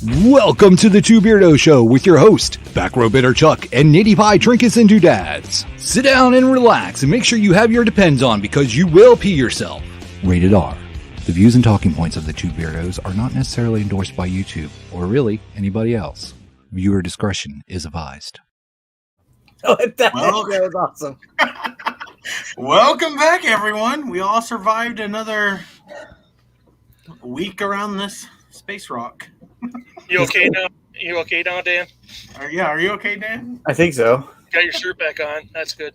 Welcome to the Two Beirdo Show with your host, Back Row Bitter Chuck and Nateypie, Trinkets, and Doodads. Sit down and relax and make sure you have your Depends on because you will pee yourself. Rated R. The views and talking points of the Two Beirdos are not necessarily endorsed by YouTube or really anybody else. Viewer discretion is advised. Oh, that was awesome. Welcome back, everyone. We all survived another week around this space rock. You okay now? You okay now, Dan? Are you okay, Dan? I think so. Got your shirt back on. That's good.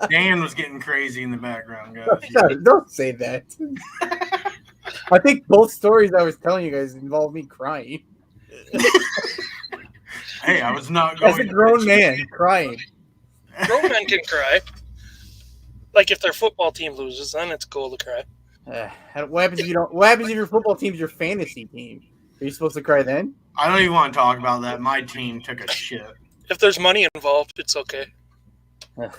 Dan was getting crazy in the background, guys. Don't say that. I think both stories I was telling you guys involved me crying. Hey, I was not going. As a grown man, crying. Grown men can cry. Like if their football team loses, then it's cool to cry. What happens if you don't? What happens if your football team's your fantasy team? Are you supposed to cry then? I don't even want to talk about that. My team took a shit. If there's money involved, it's okay. All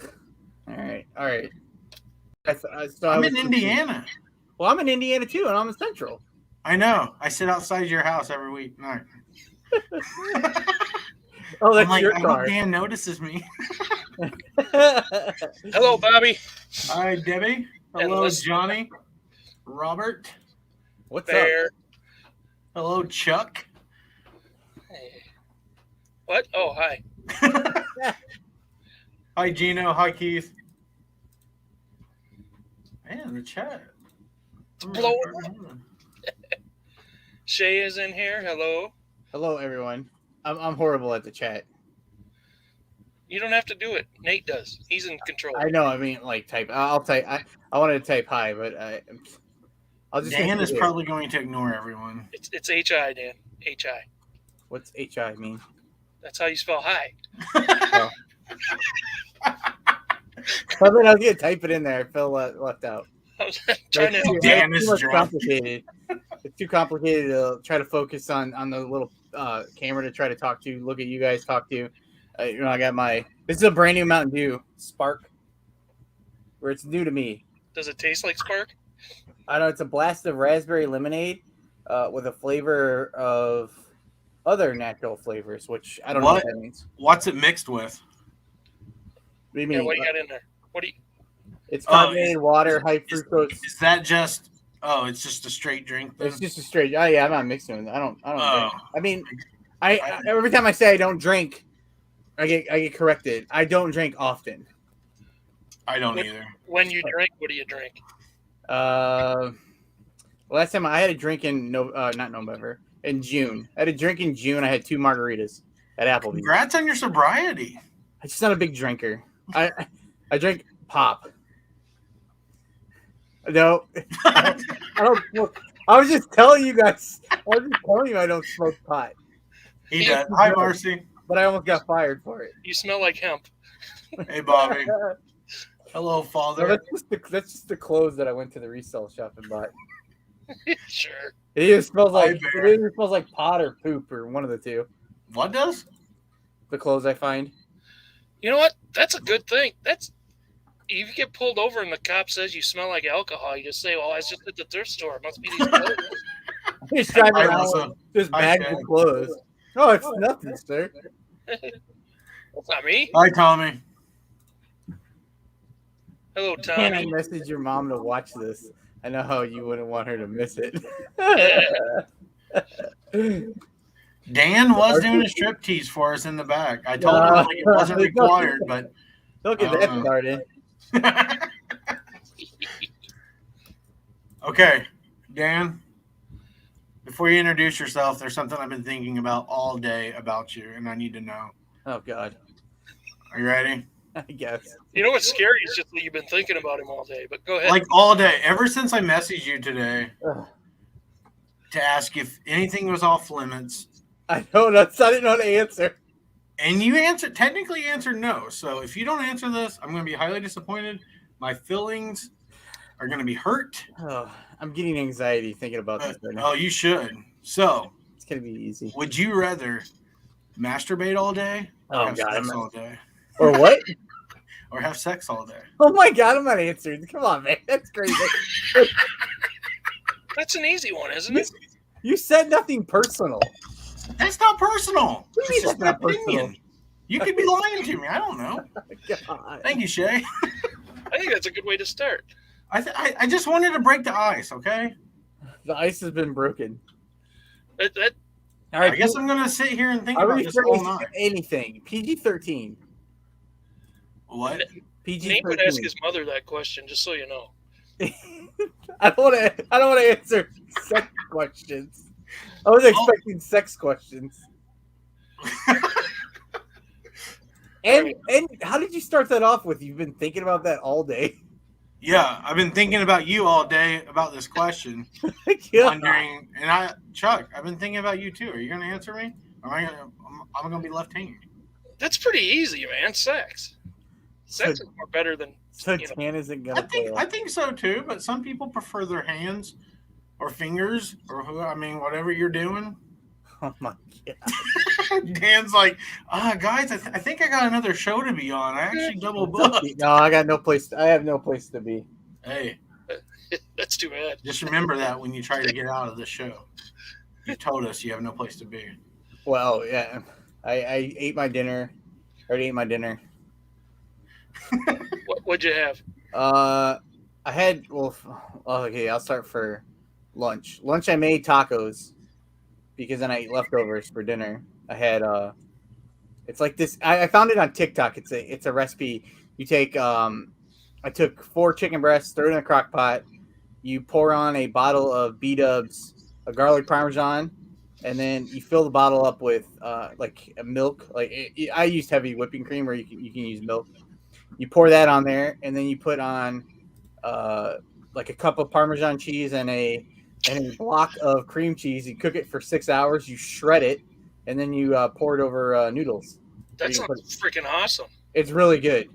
right. I'm in Indiana. Well, I'm in Indiana too, and I'm in Central. I know. I sit outside your house every week. No. Oh, that's I'm your I car. hope Dan notices me. Hello, Bobby. Hi, Debbie. Hello, And Johnny. Robert. What's Bear. up? Hello, Chuck. Hey. What? Oh, hi. Hi, Gino. Hi, Keith. Man, the chat. It's blowing up. Shay is in here. Hello. Hello, everyone. I'm horrible at the chat. You don't have to do it. Nate does. He's in control. I know. I mean, like type. I'll type. I wanted to type hi, but I'll just. Dan is probably going to ignore everyone. It's HI, Dan. HI. What's HI mean? That's how you spell hi. Oh. I mean, I was gonna type it in there. I felt left out. I was trying to. Dan It's is too much drunk. complicated. It's too complicated to try to focus on the little camera to try to talk to. Look at you guys talk to. I got my. This is a brand new Mountain Dew Spark, where it's new to me. Does it taste like Spark? I know it's a blast of raspberry lemonade with a flavor of other natural flavors, which I don't know what that means. What's it mixed with? What do you mean? Yeah, what you got in there? What do you? It's carbonated water, high fructose. Is that just? Oh, it's just a straight drink. Then? It's just a straight. Oh yeah, I'm not mixing it. I don't Oh. drink. I mean, I every time I say I don't drink, I get corrected. I don't drink often. I don't either. When you drink, what do you drink? Last time I had a drink in not November, in June. I had a drink in June. I had 2 margaritas at Applebee's. Congrats on your sobriety. I'm just not a big drinker. I drink pop. No, I don't. I was just telling you guys. I was just telling you I don't smoke pot. He does. Hi, Marcy. But I almost got fired for it. You smell like hemp. Hey, Bobby. Hello, No, Father. that's just the clothes that I went to the resale shop and bought. Sure. It either smells Hi, like Bear. pot or poop or one of the two. What does? The clothes I find. You know what? That's a good thing. That's if you get pulled over and the cop says you smell like alcohol, you just say, "Well, I was just at the thrift store. It must be these clothes." Just driving Hi, around Melissa. with just Hi, bags Shay. of clothes. Oh, it's nothing, sir. That's not me. Hi, Tommy. Hello, Can I Tommy. message your mom to watch this? I know how you wouldn't want her to miss it. Dan was doing a striptease for us in the back. I told him like, it wasn't required, but Don't get that started. okay, Dan. Before you introduce yourself, there's something I've been thinking about all day about you, and I need to know. Oh God. Are you ready? I guess. You know what's scary is just that you've been thinking about him all day. But go ahead. Like all day, ever since I messaged you today Ugh. to ask if anything was off limits, I don't know. I didn't know how to answer. and you technically answered no. So if you don't answer this, I'm going to be highly disappointed. My feelings are going to be hurt. Oh, I'm getting anxiety thinking about this right now. Oh, you should. So, It's gonna be easy. would you rather masturbate all day or Oh have God. sex all day? Or what? Or have sex all day? Oh my God, I'm not answering. Come on, man. That's crazy. That's an easy one, isn't it? You said nothing personal. That's not personal. What do you mean It's just that's an not personal? opinion. You could be lying to me. I don't know. God. Thank you, Shay. I think that's a good way to start. I just wanted to break the ice, okay? The ice has been broken. That All right, I guess I'm going to sit here and think I'll about this all rephrase night. anything. PG-13. What? Nate would ask his mother that question, just so you know. I don't want to answer sex questions. I was expecting sex questions. And how did you start that off with? You've been thinking about that all day. Yeah, I've been thinking about you all day about this question. Yeah. Wondering, and Chuck, I've been thinking about you too. Are you going to answer me? Or I'm going to be left hanging. That's pretty easy, man. Sex is more better than. So Tan isn't gonna. I think so too. But some people prefer their hands or fingers or whatever you're doing. Oh my god. Dan's like, guys, I think I got another show to be on. I actually double booked. No, I got no place. I have no place to be. Hey, that's too bad. Just remember that when you try to get out of the show. You told us you have no place to be. Well, yeah, I ate my dinner. Already ate my dinner. What'd you have? I had okay. I'll start for lunch. Lunch, I made tacos because then I ate leftovers for dinner. I had it's like this. I found it on TikTok. It's a recipe. You take I took 4 chicken breasts, throw it in a crock pot. You pour on a bottle of B-dubs, a garlic parmesan, and then you fill the bottle up with like a milk. I used heavy whipping cream, or you can use milk. You pour that on there, and then you put on like a cup of Parmesan cheese and a block of cream cheese. You cook it for 6 hours. You shred it, and then you pour it over noodles. That sounds freaking awesome. It's really good.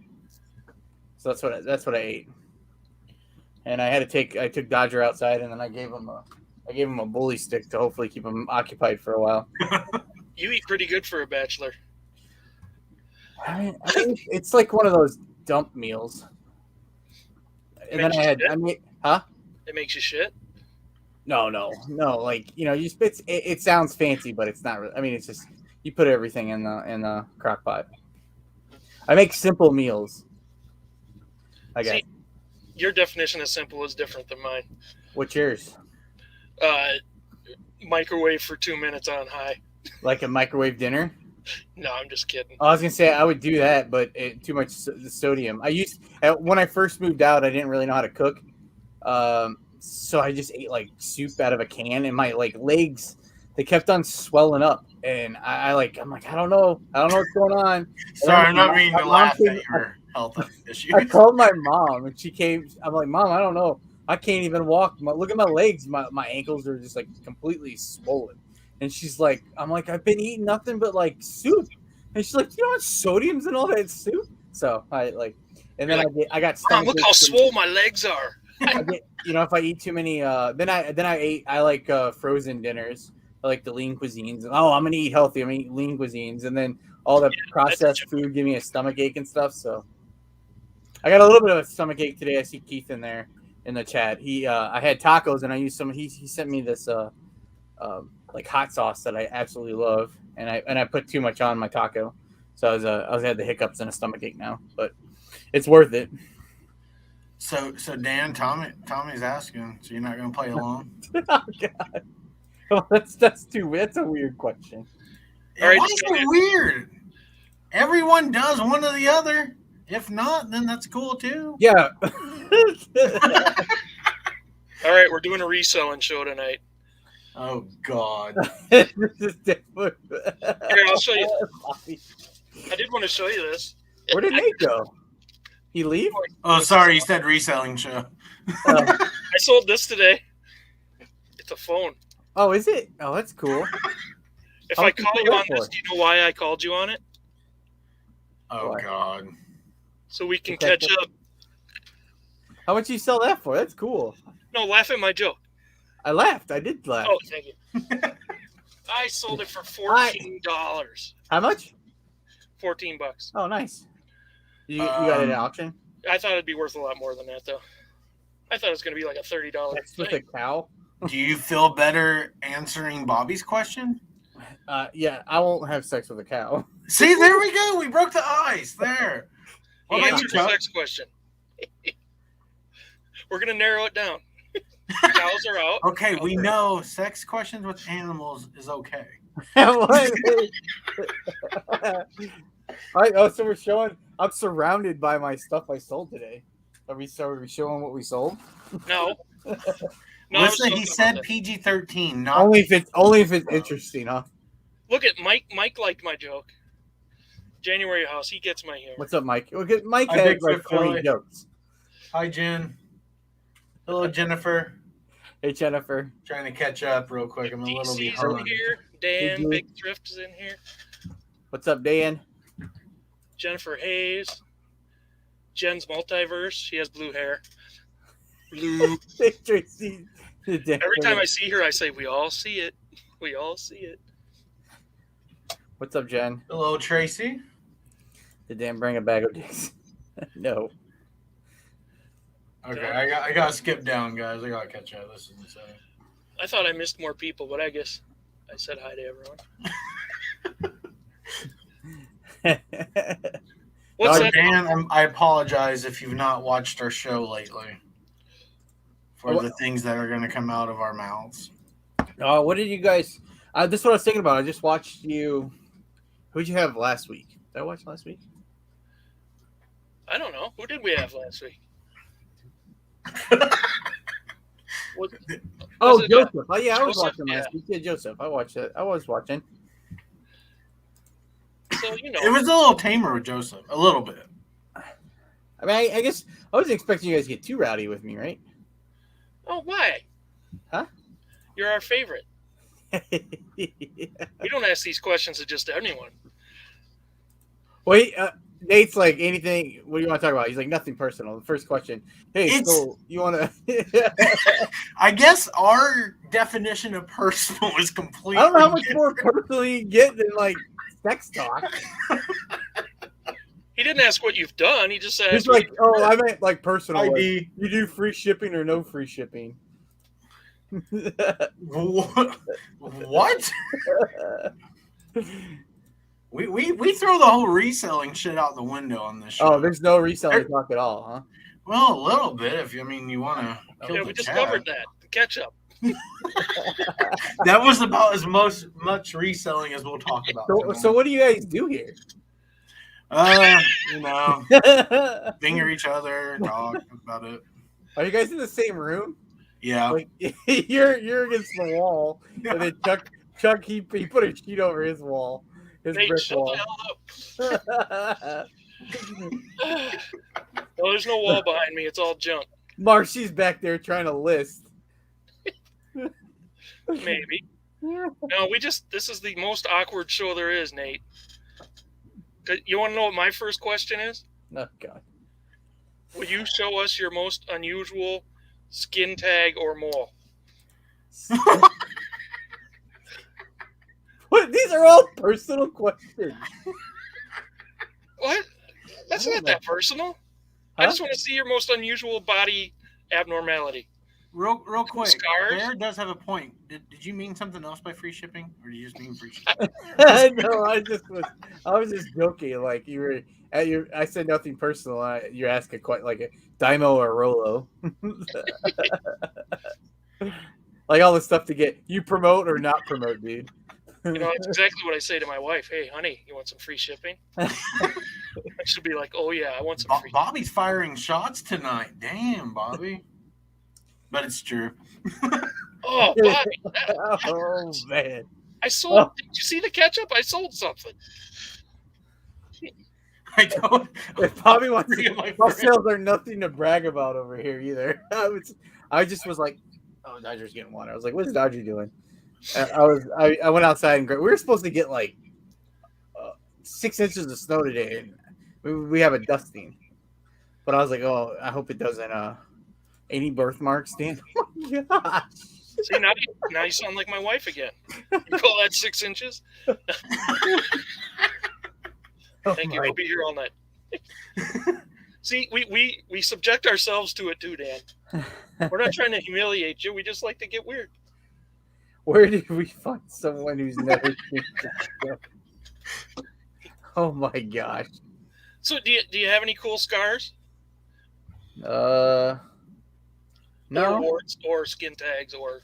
So that's what I ate. And I took Dodger outside, and then I gave him a bully stick to hopefully keep him occupied for a while. You eat pretty good for a bachelor. I mean, it's like one of those dump meals. And then It makes you shit? No. Like, it sounds fancy, but it's not really. I mean, it's just you put everything in the crock pot. I make simple meals. I guess. See, your definition of simple is different than mine. What's yours? Microwave for 2 minutes on high. Like a microwave dinner? No, I'm just kidding. I was gonna say I would do that, but too much sodium. When I first moved out, I didn't really know how to cook, so I just ate like soup out of a can, and my legs they kept on swelling up, and I'm like I don't know what's going on. Sorry, I'm not meaning to laugh at your health issues. I called my mom, and she came. I'm like, Mom, I don't know. I can't even walk. Look at my legs. My ankles are just like completely swollen. And she's like, I've been eating nothing but like soup. And she's like, you know what sodium's in all that soup? So I got Mom, look how swole my legs are. If I eat too many, I like frozen dinners. I like the lean cuisines. Oh, I'm gonna eat healthy. I'm gonna eat lean cuisines, and then all the processed food give me a stomach ache and stuff. So I got a little bit of a stomach ache today. I see Keith in there in the chat. I had tacos, and I used some. He sent me this like hot sauce that I absolutely love, and I put too much on my taco, so I had the hiccups and a stomach ache now, but it's worth it. So Dan, Tommy's asking, so you're not going to play along? Oh God, well, that's a weird question. All right, why is it weird? Everyone does one or the other. If not, then that's cool too. Yeah. All right, we're doing a reselling show tonight. Oh God! Here, I'll show you. I did want to show you this. Where did Nate go? He leave? Oh, sorry, you said reselling show. I sold this today. It's a phone. Oh, is it? Oh, that's cool. If I call you on this, do you know why I called you on it? Oh God! So we can catch up. How much you sell that for? That's cool. No, laugh at my joke. I laughed. I did laugh. Oh, thank you. I sold it for $14. How much? $14. Oh, nice. You got it at auction? I thought it'd be worth a lot more than that, though. I thought it was going to be like a $30 That's with a cow? Do you feel better answering Bobby's question? Yeah, I won't have sex with a cow. See, there we go. We broke the ice. There. What He about you, answered the Chuck? sex question. We're gonna narrow it down. Cows are out. Okay, we know sex questions with animals is okay. So we're showing. I'm surrounded by my stuff I sold today. Are we showing what we sold? No. No, I was Listen, he joking said about that. PG-13, not Only if it's interesting, huh? Look at Mike. Mike liked my joke. January House. He gets my humor. What's up, Mike? Look at Mike Hi, has Big like Flip 20 Philly. jokes. Hi, Jen. Hello, Jennifer. Hey, Jennifer. Trying to catch up real quick. I'm a little DC's in behind. here. Dan, Hey, Big Thrift is in here. What's up, Dan? Jennifer Hayes. Jen's multiverse. She has blue hair. Blue. Tracy. Every time I see her, I say, "We all see it. We all see it." What's up, Jen? Hello, Tracy. Did Dan bring a bag of dicks? No. Okay, I got to skip down, guys. I got to catch up. This is insane. I thought I missed more people, but I guess I said hi to everyone. What's that? Dan, I apologize if you've not watched our show lately for the things that are going to come out of our mouths. What did you guys? This is what I was thinking about. I just watched you. Who'd you have last week? Did I watch last week? I don't know. Who did we have last week? Oh, Joseph. Oh, yeah, I was Joseph? watching last week. Yeah, Joseph. I watched it. I was watching. So, you know. It was a little tamer with Joseph. A little bit. I mean, I guess I wasn't expecting you guys to get too rowdy with me, right? Oh, why? Huh? You're our favorite. We don't ask these questions to just anyone. Wait, Nate's like, anything, what do you want to talk about? He's like, nothing personal. The first question, hey, so you want to... I guess our definition of personal is completely I don't know how much more personal you get than, like, sex talk. He didn't ask what you've done. He just asked. He's like, oh, I meant, like, personal. Like, ID. you do free shipping or no free shipping? What? We throw the whole reselling shit out the window on this show. Oh, there's no reselling talk at all, huh? Well, a little bit if you want to. Yeah, we just covered that. The ketchup. That was about as much reselling as we'll talk about. So what do you guys do here? Finger each other, talk about it. Are you guys in the same room? Yeah. Like you're against the wall, and then Chuck he put a sheet over his wall, his Hey, brick shut wall. the hell up. No, there's no wall behind me. It's all junk. Marcy's back there trying to list. Maybe. No, this is the most awkward show there is, Nate. You want to know what my first question is? Oh, God. Will you show us your most unusual skin tag or mole? What? These are all personal questions. What? That's not that personal. I just want to see your most unusual body abnormality. Real quick, Scars? Bear does have a point. Did you mean something else by free shipping, or did you just mean free shipping? No, I was just joking. Like you were at I said nothing personal. You're asking quite like a Dymo or Rolo, like all the stuff to get you promote or not promote, dude. You know, that's exactly what I say to my wife. Hey, honey, you want some free shipping? She'll be like, oh, yeah, I want some free shipping. Bobby's firing shots tonight. Damn, Bobby. But it's true. Oh, Bobby. Oh, man. I sold. Did you see the ketchup? I sold something. I don't. If Bobby wants Three of my my friends. sales are nothing to brag about over here either. I just was like, oh, Dodger's getting one. I was like, what's Dodger doing? I went outside and we were supposed to get like 6 inches of snow today, and we have a dusting. But I was like, oh, I hope it doesn't any birthmarks, Dan. Oh my gosh. See, now you sound like my wife again. You call that 6 inches? Thank you. I'll be here all night. See, we subject ourselves to it too, Dan. We're not trying to humiliate you. We just like to get weird. Where did we find someone who's never seen this show? Oh my gosh. So do you have any cool scars? No. Or warts or skin tags or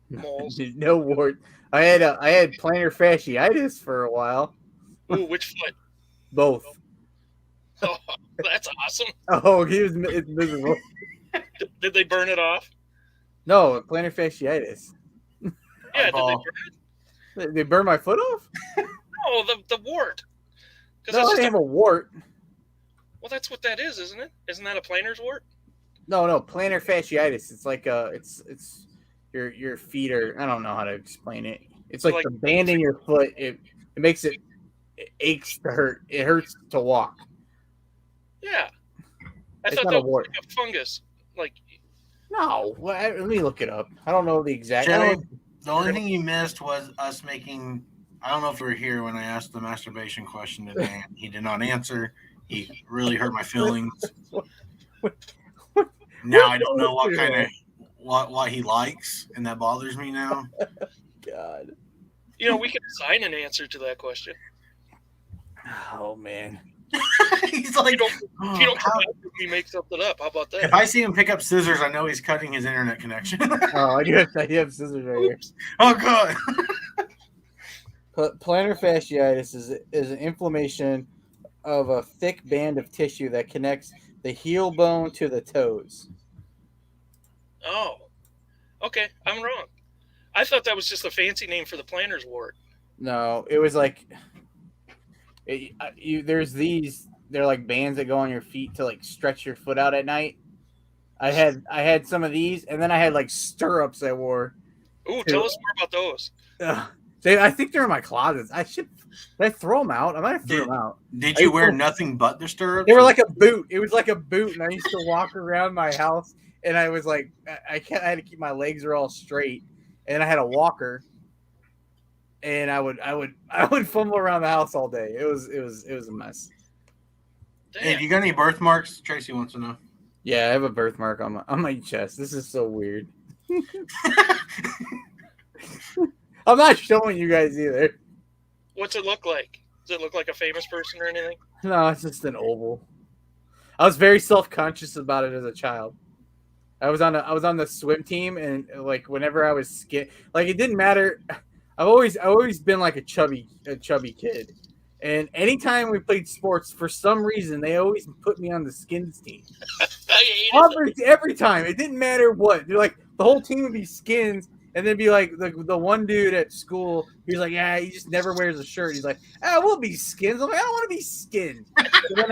moles? No wart. I had plantar fasciitis for a while. Ooh, which foot? Both. Oh, that's awesome. Oh, it's miserable. Did they burn it off? No, plantar fasciitis. Yeah, did they burn it? They burn my foot off? No, the wart. No, I didn't have a wart. Well, that's what that is, isn't it? Isn't that a plantar's wart? No, plantar fasciitis. It's like it's your feet are. I don't know how to explain it. It's like the band in your foot. It makes it aches to hurt. It hurts to walk. Yeah, I It's thought not that a was wart. like a fungus. Like No, let me look it up. I don't know the exact. Joey, the only thing you missed was us making. I don't know if you were here when I asked the masturbation question today. And he did not answer. He really hurt my feelings. Now I don't know what kind of what he likes, and that bothers me now. God. we can assign an answer to that question. Oh man. He's like, If you don't come out with me, make something up. How about that? if I see him pick up scissors, I know he's cutting his internet connection. Oh, I have scissors right here. Oh god. Plantar fasciitis is an inflammation of a thick band of tissue that connects the heel bone to the toes. Oh, okay. I'm wrong. I thought that was just a fancy name for the plantar's wart. No, it was like there's these. They're like bands that go on your feet to like stretch your foot out at night. I had some of these, and then I had like stirrups I wore. Ooh, tell us more about those. I think they're in my closets. Did I throw them out? I might have thrown them out. Did you wear nothing but the stirrups? They were like a boot. It was like a boot, and I used to walk around my house, and I was like, I had to keep my legs are all straight, and I had a walker, and I would fumble around the house all day. It was a mess. Damn. Hey, you got any birthmarks? Tracy wants to know. Yeah, I have a birthmark on my chest. This is so weird. I'm not showing you guys either. What's it look like? Does it look like a famous person or anything? No, it's just an oval. I was very self-conscious about it as a child. I was on the swim team, and like whenever I was like it didn't matter. I've always been like a chubby kid, and anytime we played sports, for some reason they always put me on the skins team. Every time, it didn't matter what. They're like the whole team would be skins. And then be like the one dude at school, he's like, yeah, he just never wears a shirt. He's like, we'll be skins. I'm like, I don't want to be skinned. So then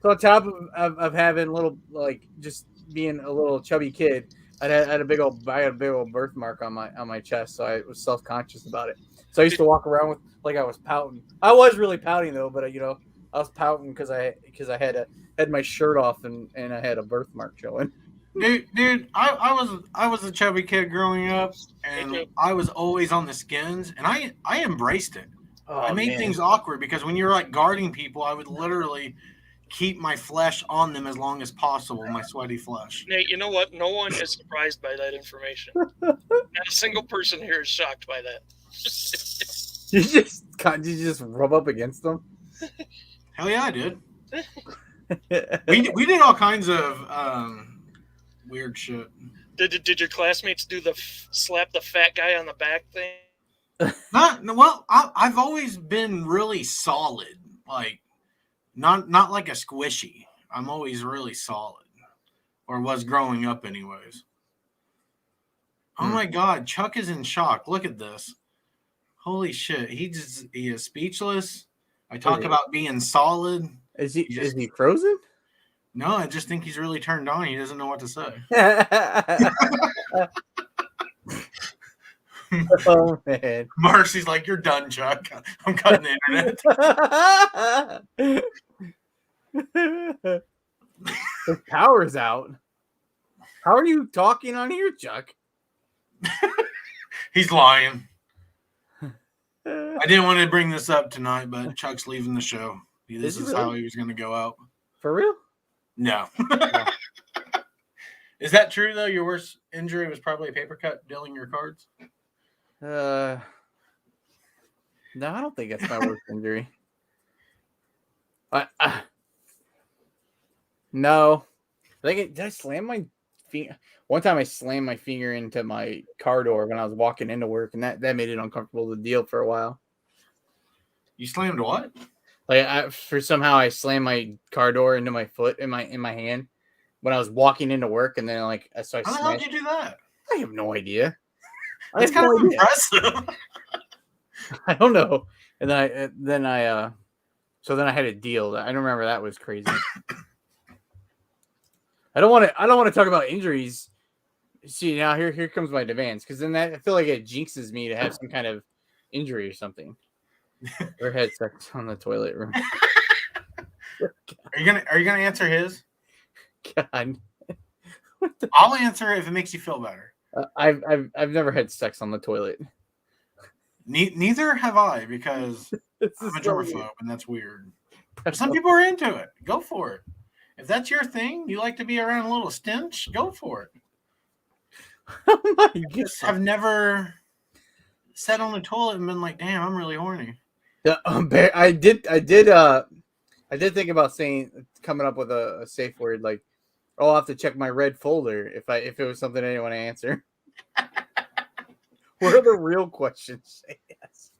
so on top of having little just being a little chubby kid, I had a big old birthmark on my chest, so I was self-conscious about it. So I used to walk around with like I was pouting. I was really pouting though, but I was pouting because I had my shirt off and I had a birthmark showing. Dude, I was a chubby kid growing up, and I was always on the skins, and I embraced it. I made things awkward because when you're like guarding people, I would literally keep my flesh on them as long as possible, my sweaty flesh. Nate, you know what? No one is surprised by that information. Not a single person here is shocked by that. Did you just rub up against them? Hell yeah, I did. we did all kinds of weird shit. Did your classmates do the slap the fat guy on the back thing? I've always been really solid, like not like a squishy. I'm always really solid, or was growing up, anyways. Oh my God, Chuck is in shock. Look at this. Holy shit, he is speechless. I talk about being solid. Is he frozen? No, I just think he's really turned on. He doesn't know what to say. Oh man. Marcy's like, you're done, Chuck. I'm cutting the internet. The power's out. How are you talking on here, Chuck? He's lying. I didn't want to bring this up tonight, but Chuck's leaving the show. This is how he was going to go out. For real? No. Is that true though? Your worst injury was probably a paper cut dealing your cards. No, I don't think that's my worst injury. No. Did I slam my finger? One time I slammed my finger into my car door when I was walking into work, and that made it uncomfortable to deal for a while. You slammed what? Like somehow I slammed my car door into my foot in my hand when I was walking into work, and then so I How the hell did you do that? I have no idea. That's kind of impressive. I don't know. And then I had to deal. I don't remember, that was crazy. I don't want to talk about injuries. See, now here comes my demands, because then I feel like it jinxes me to have some kind of injury or something. Or had sex on the toilet room. Are you gonna answer his? God. I'll answer it if it makes you feel better. I've never had sex on the toilet. Neither have I, because I'm a germaphobe, and that's weird. But some people are into it. Go for it. If that's your thing, you like to be around a little stench, go for it. Oh my God. I've never sat on the toilet and been like, damn, I'm really horny. I did think about coming up with a safe word, like, oh, I'll have to check my red folder if it was something I didn't want to answer. What are the real questions they ask?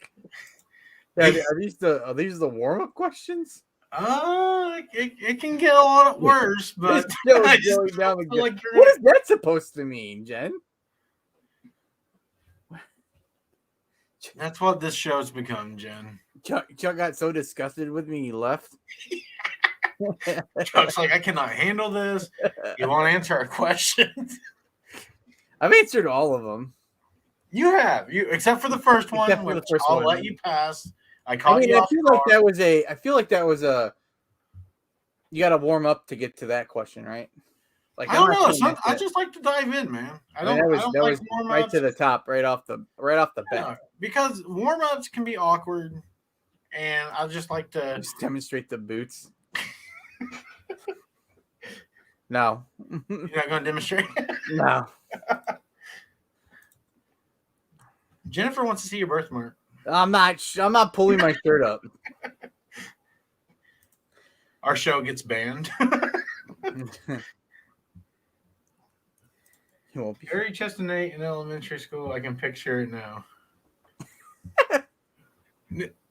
Are these the warm-up questions? It can get a lot worse, but what is that supposed to mean, Jen? That's what this show's become, Jen. Chuck got so disgusted with me, he left. Chuck's like, I cannot handle this. You want to answer our questions? I've answered all of them. You have, except for the first one, which I'll let you pass. I feel like that was a. You got to warm up to get to that question, right? Like, I don't know. I just like to dive in, man. That was right to the top, right off the bat. Yeah, because warm ups can be awkward, and I just like to just demonstrate the boots. No, you're not going to demonstrate. No. Jennifer wants to see your birthmark. I'm not pulling my shirt up. Our show gets banned. Harry Chestonate in elementary school. I can picture it now.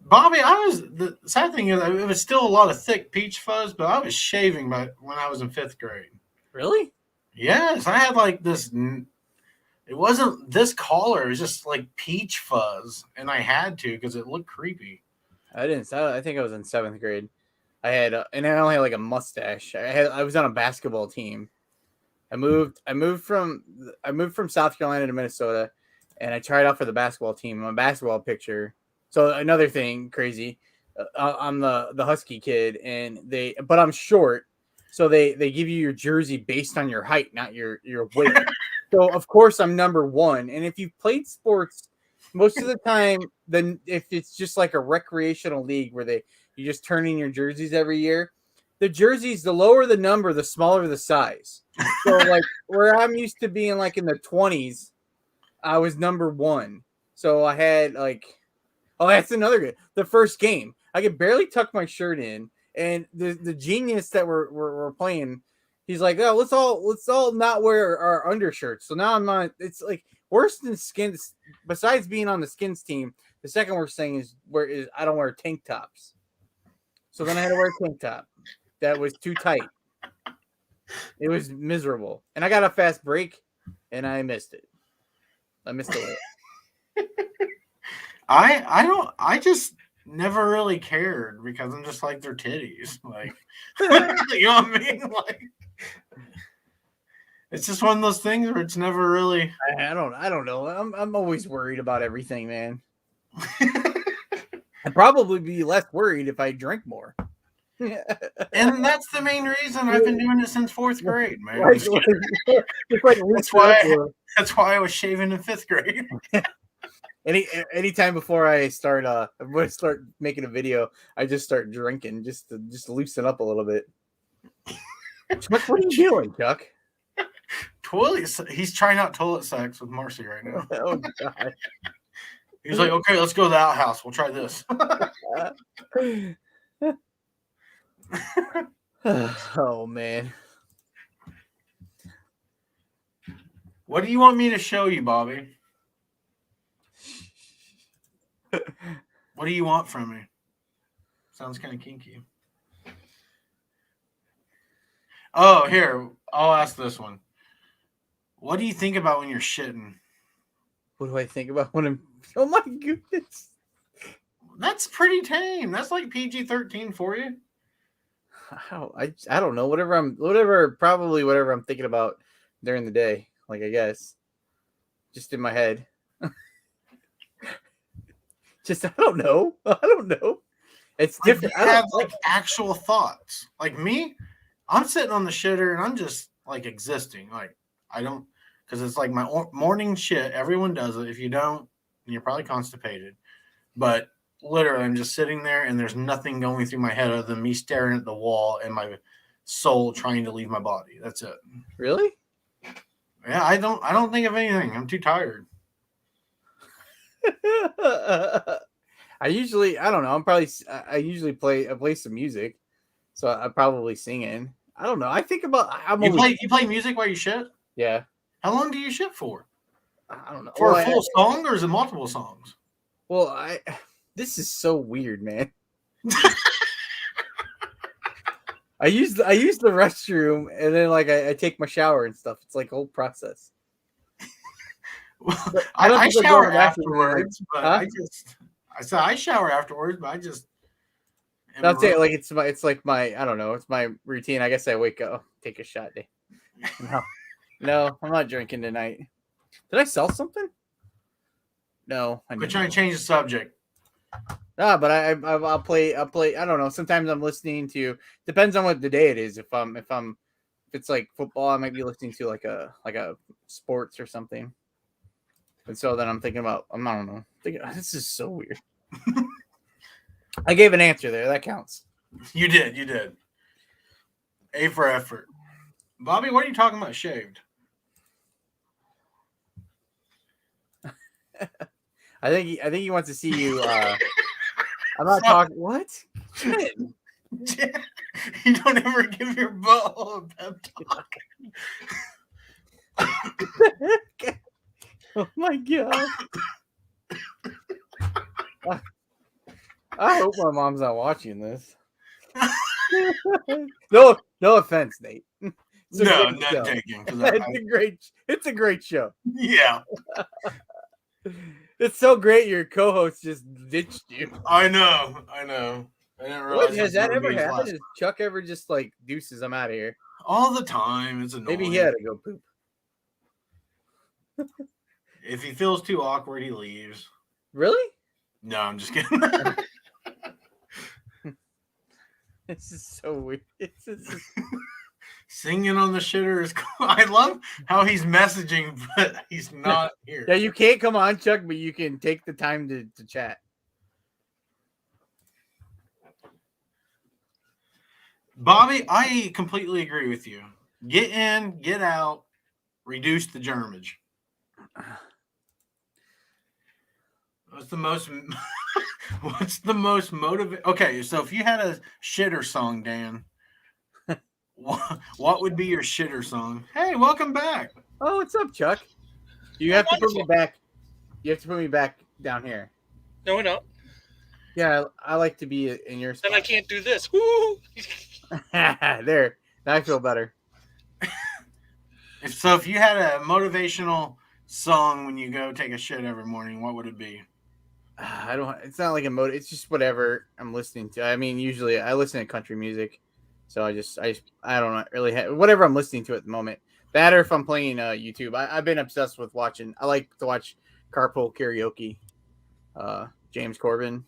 Bobby, the sad thing is, it was still a lot of thick peach fuzz, but I was shaving when I was in 5th grade. Really? Yes, I had like this. It wasn't this color; it was just like peach fuzz, and I had to because it looked creepy. I think I was in 7th grade. I had, and I only had like a mustache. I was on a basketball team. I moved from South Carolina to Minnesota, and I tried out for the basketball team. I'm a basketball pitcher. So another thing crazy, I'm the Husky kid, but I'm short, so they give you your jersey based on your height, not your weight. So of course I'm number 1. And if you've played sports, most of the time, then if it's just like a recreational league where you just turn in your jerseys every year, the jerseys, the lower the number, the smaller the size. So like where I'm used to being like in the 20s, I was number 1. So I had like, oh, that's another good. The first game, I could barely tuck my shirt in, and the genius that we're playing, he's like, oh, let's all not wear our undershirts. So now I'm not. It's like worse than skins. Besides being on the skins team, the second worst thing is I don't wear tank tops. So then I had to wear a tank top that was too tight. It was miserable, and I got a fast break, and I missed it. I missed the way. I just never really cared because I'm just like, they're titties. Like, you know what I mean? Like, it's just one of those things where it's never really. I don't know. I'm always worried about everything, man. I'd probably be less worried if I drink more. And that's the main reason I've been doing it since 4th grade, man. That's why I was shaving in 5th grade. Anytime before I start making a video, I just start drinking just to loosen up a little bit. What are you doing, Chuck? He's trying out toilet sex with Marcy right now. Oh God. He's like, okay, let's go to the outhouse. We'll try this. Oh man. What do you want me to show you, Bobby? What do you want from me? Sounds kind of kinky. Oh, here. I'll ask this one. What do you think about when you're shitting? What do I think about when I'm? Oh my goodness. That's pretty tame. That's like PG-13 for you. I don't know. Whatever I'm thinking about during the day. Like, I guess. Just in my head. Just, I don't know. It's different. I have like actual thoughts. Like me, I'm sitting on the shitter and I'm just like existing. Like I don't, because it's like my morning shit. Everyone does it. If you don't, you're probably constipated. But literally, I'm just sitting there and there's nothing going through my head other than me staring at the wall and my soul trying to leave my body. That's it. Really? Yeah, I don't think of anything. I'm too tired. I don't know. I usually play some music, so I'm probably singing. I don't know. I think about You play music while you shit? Yeah. How long do you shit for? I don't know. For a full song, or is it multiple songs? Well, this is so weird, man. I use the restroom and then like I take my shower and stuff. It's like a whole process. Well, I shower afterwards, but huh? I shower afterwards, but I just. That's it. Like it's like my, I don't know. It's my routine. I guess I wake up, take a shot. No, I'm not drinking tonight. Did I sell something? No, We're trying to change the subject. But I'll play. I don't know. Sometimes I'm listening to. Depends on what the day it is. If it's like football, I might be listening to like a sports or something. And so then I'm thinking about. I don't know. This is so weird. I gave an answer there. That counts. You did. A for effort. Bobby, what are you talking about? Shaved. I think he wants to see you. I'm not talking. What? You don't ever give your butthole a pep talk. Oh my god! I hope my mom's not watching this. No offense, Nate. No, not taking. It's a great show. Yeah. It's so great your co-host just ditched you. I know. I didn't realize. What, has that ever happened? Has Chuck ever just like, deuces, I'm out of here? All the time. It's annoying. Maybe he had to go poop. If he feels too awkward, he leaves. Really? No, I'm just kidding. This is so weird. Singing on the shitter is cool. I love how he's messaging, but he's not here. Yeah, you can't come on, Chuck, but you can take the time to chat. Bobby, I completely agree with you. Get in, get out, reduce the germage. What's the most motivating? Okay, so if you had a shitter song, Dan, what would be your shitter song? Hey, welcome back. Oh, what's up, Chuck? You have to put me back. You have to put me back down here. No, no. Yeah, I like to be in your spot. Then I can't do this. Woo! There. Now I feel better. So if you had a motivational song when you go take a shit every morning, what would it be? It's not like it's just whatever I'm listening to. I mean, usually I listen to country music. So I don't really have whatever I'm listening to at the moment. That or if I'm playing YouTube. I've been obsessed with watching. I like to watch Carpool Karaoke. James Corbin.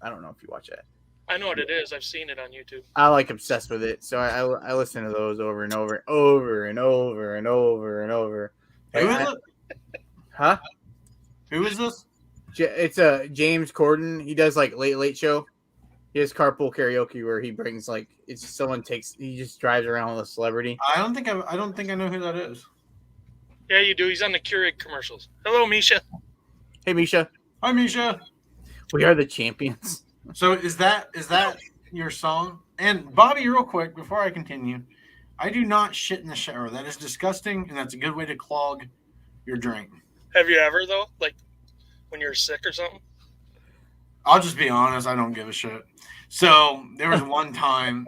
I don't know if you watch that. I know what it is. I've seen it on YouTube. I like obsessed with it. So I listen to those over and over and over. Who is it? Huh? Who is this? It's a James Corden. He does like late show. He has Carpool Karaoke where he brings like he just drives around with a celebrity. I don't think I know who that is. Yeah, you do. He's on the Keurig commercials. Hello, Misha. Hey, Misha. Hi, Misha. We are the champions. So is that your song? And Bobby, real quick before I continue, I do not shit in the shower. That is disgusting, and that's a good way to clog your drink. Have you ever, though? Like, when you're sick or something? I'll just be honest. I don't give a shit. So there was one time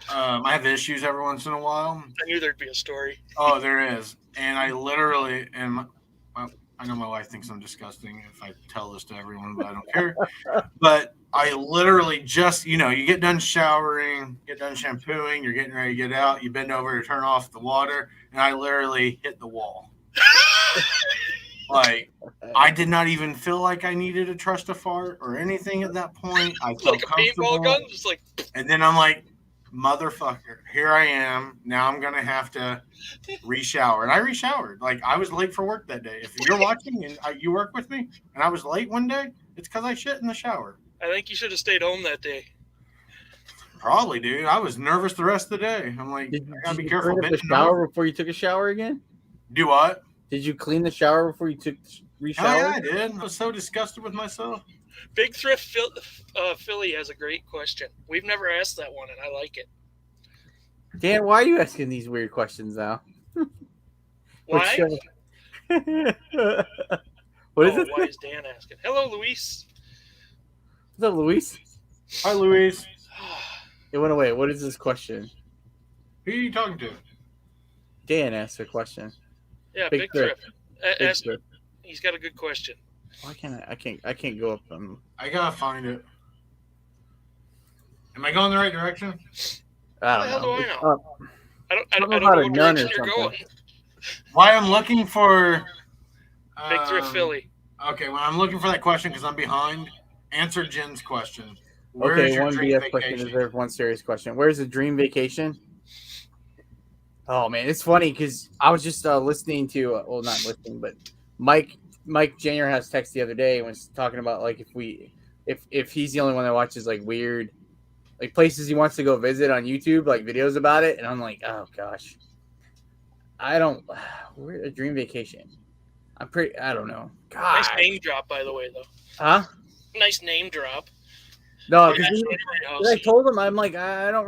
I have issues every once in a while. I knew there'd be a story. Oh, there is. And I literally, I know my wife thinks I'm disgusting if I tell this to everyone, but I don't care. But I literally just, you get done showering, get done shampooing, you're getting ready to get out, you bend over to turn off the water, and I literally hit the wall. Like, I did not even feel like I needed to trust a fart or anything at that point. I felt Like a paintball gun? Just like... And then I'm like, motherfucker, here I am. Now I'm going to have to re-shower. And I re-showered. Like, I was late for work that day. If you're watching and you work with me and I was late one day, it's because I shit in the shower. I think you should have stayed home that day. Probably, dude. I was nervous the rest of the day. I'm like, I got to be careful. Did you clean the shower before you took a shower again? Do what? Did you clean the shower before you took re-shower? Oh, yeah, I did. I was so disgusted with myself. Big Thrift Philly has a great question. We've never asked that one, and I like it. Dan, why are you asking these weird questions now? Why? What is it? Why is Dan asking? Hello, Luis. What's up, Luis? Hi, Luis. It went away. What is this question? Who are you talking to? Dan asked a question. Yeah, Big Thrift. Big Thrift. He's got a good question. Why can't I can't go up. I gotta find it. Am I going the right direction? I don't How know. do I know? I don't know about a what nun or direction you're something. going. Why I'm looking for Big Thrift Philly. Okay, when I'm looking for that question because I'm behind, answer Jen's question. Where is Okay, your one dream BS question vacation? deserves one serious question. Where's the dream vacation? Oh man, it's funny because I was just listening to not listening, but Mike Jr. has text the other day and was talking about like if he's the only one that watches like weird like places he wants to go visit on YouTube, like videos about it, and I'm like, oh gosh, where a dream vacation? I don't know. God. Nice name drop, by the way, though. Huh? Nice name drop. No, because I told him I'm like I don't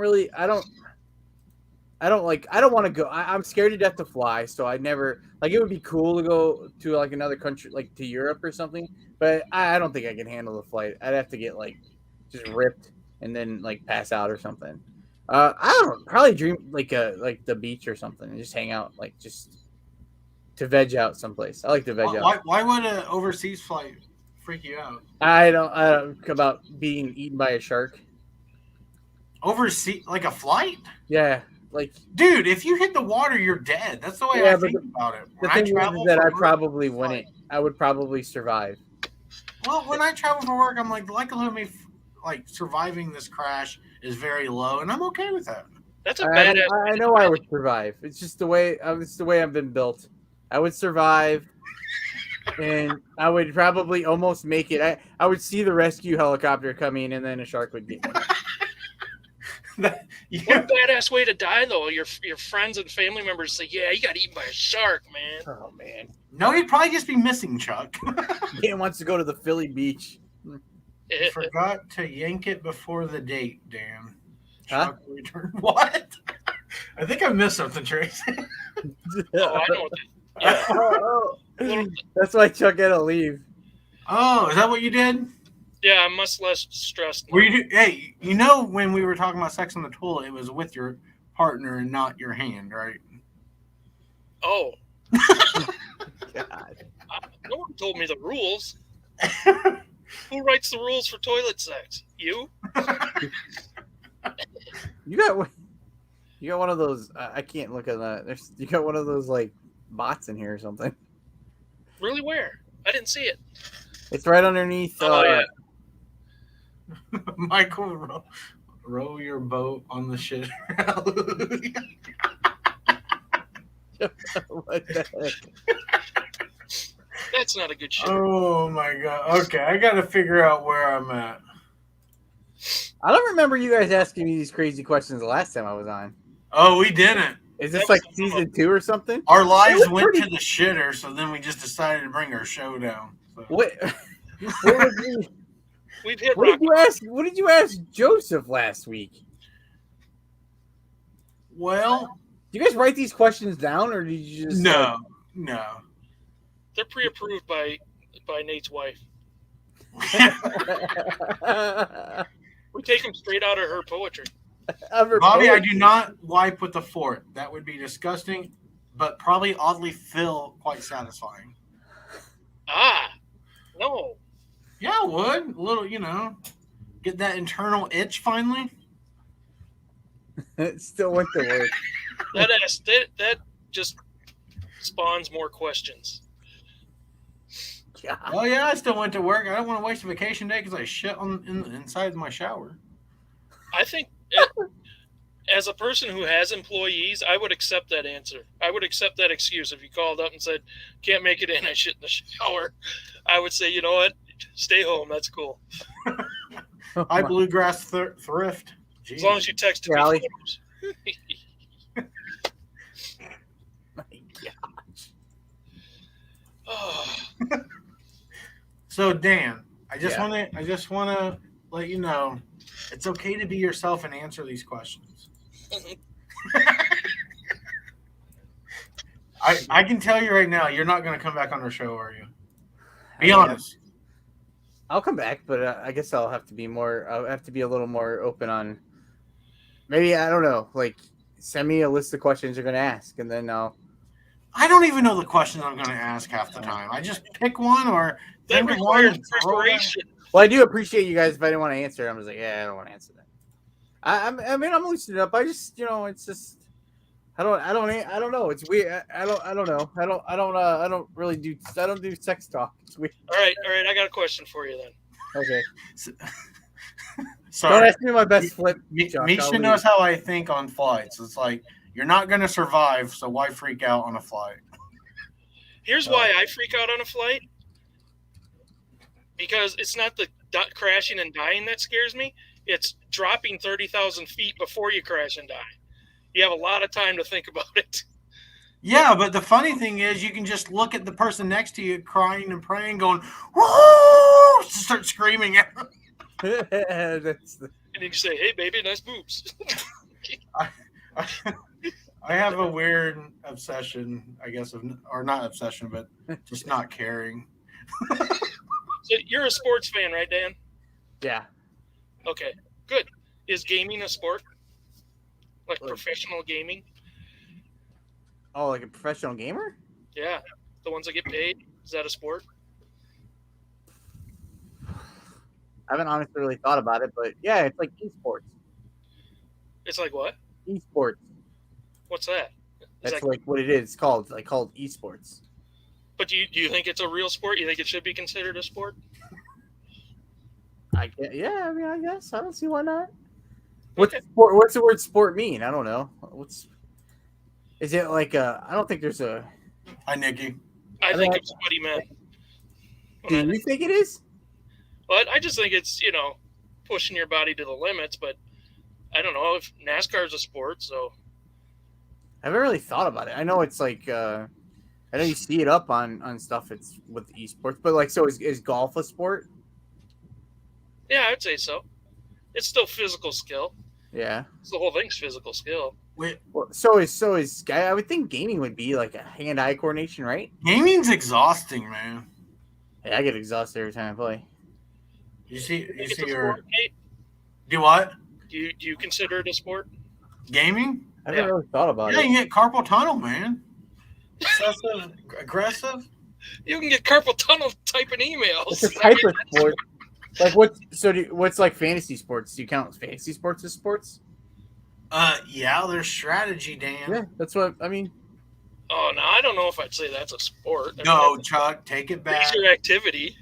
want to go. I'm scared to death to fly, so I never like. It would be cool to go to like another country, like to Europe or something. But I don't think I can handle the flight. I'd have to get like just ripped and then like pass out or something. I don't know, probably dream like the beach or something and just hang out, like just to veg out someplace. I like to veg out. Why would an overseas flight freak you out? I don't about being eaten by a shark. Overseas, like a flight? Yeah. Like, dude, if you hit the water, you're dead. That's the way I think about it. The thing is that I probably wouldn't. I would probably survive. Well, when I travel for work, I'm like, the likelihood of me like surviving this crash is very low, and I'm okay with that. That's a badass. I know I would survive. It's just the way. It's the way I've been built. I would survive, and I would probably almost make it. I would see the rescue helicopter coming, and then a shark would get me. What a badass way to die, though. Your friends and family members say, "Yeah, you got eaten by a shark, man." Oh man. No, he'd probably just be missing, Chuck. Dan wants to go to the Philly beach. You forgot to yank it before the date, Dan. Huh? What? I think I missed something, Tracy. I know. That's why Chuck had to leave. Oh, is that what you did? Yeah, I'm much less stressed. Were you hey, when we were talking about sex on the toilet, it was with your partner and not your hand, right? Oh. God. No one told me the rules. Who writes the rules for toilet sex? You? You got one of those. I can't look at that. You got one of those like bots in here or something. Really? Where? I didn't see it. It's right underneath. Yeah. Michael, row your boat on the shit. What the heck? That's not a good shit. Oh my god. Okay, I gotta figure out where I'm at. I don't remember you guys asking me these crazy questions the last time I was on. Oh, we didn't. Is this like season 2 or something? Our lives went to the shitter, so then we just decided to bring our show down. So. What We've hit did you ask? What did you ask Joseph last week? Well, do you guys write these questions down, or did you just no? They're pre-approved by Nate's wife. We take them straight out of her poetry. Bobby, I do not wipe with a fork. That would be disgusting, but probably oddly feel quite satisfying. No. Yeah, I would. A little, get that internal itch finally. It still went to work. That just spawns more questions. God. Oh yeah, I still went to work. I don't want to waste a vacation day because I shit inside my shower. I think, as a person who has employees, I would accept that answer. I would accept that excuse. If you called up and said, "Can't make it in, I shit in the shower," I would say, "You know what? Stay home. That's cool." I bluegrass thrift. Jeez. As long as you text me photos. My gosh. Oh. So Dan, I just want to let you know it's okay to be yourself and answer these questions. I can tell you right now, you're not going to come back on our show, are you? Be honest. I'll come back, but I guess I'll have to be a little more open on. Maybe, I don't know. Like, send me a list of questions you're going to ask, and then I don't even know the questions I'm going to ask half the time. I just pick one or think of one. And preparation. Well, I do appreciate you guys. If I didn't want to answer, I'm just like, yeah, I don't want to answer that. I mean, I'm loosening it up. I just, it's just, I don't know. It's weird. I don't know. I don't do sex talk. It's weird. All right. I got a question for you then. Okay. Sorry. Don't ask me my best flip. Misha knows how I think on flights. It's like, you're not going to survive, so why freak out on a flight? Here's why I freak out on a flight. Because it's not the crashing and dying that scares me. It's dropping 30,000 feet before you crash and die. You have a lot of time to think about it. Yeah, but the funny thing is you can just look at the person next to you crying and praying, going, woo! Start screaming at them. And then you say, hey, baby, nice boobs. I have a weird obsession, I guess, or not obsession, but just not caring. So you're a sports fan, right, Dan? Yeah. Okay, good. Is gaming a sport? Like professional gaming? Oh, like a professional gamer? Yeah. The ones that get paid? Is that a sport? I haven't honestly really thought about it, but yeah, it's like esports. It's like what? Esports. What's that? That's like what it is. It's called esports. But do you think it's a real sport? You think it should be considered a sport? I guess. I don't see why not. What's the word sport mean? I don't know. Is it like I don't think there's a. Hi, Nikki. I think it's what he meant. Do you think it is? But I just think it's, pushing your body to the limits. But I don't know if NASCAR is a sport, so. I haven't really thought about it. I know it's like, I know you see it up on stuff. It's with esports, but like, so is golf a sport? Yeah, I would say so. It's still physical skill. Yeah. So the whole thing's physical skill. Well, so is I would think gaming would be like a hand-eye coordination, right? Gaming's exhausting, man. Hey, I get exhausted every time I play. You see your. Do what? Do you consider it a sport? Gaming? I haven't really thought about it. Yeah, you get carpal tunnel, man. Excessive, aggressive. You can get carpal tunnel typing emails. It's a type of sport. Like what's like fantasy sports? Do you count fantasy sports as sports? Yeah, there's strategy, Dan. Yeah, that's what I mean. Oh no, I don't know if I'd say that's a sport. No, Chuck, take it back. Leisure activity.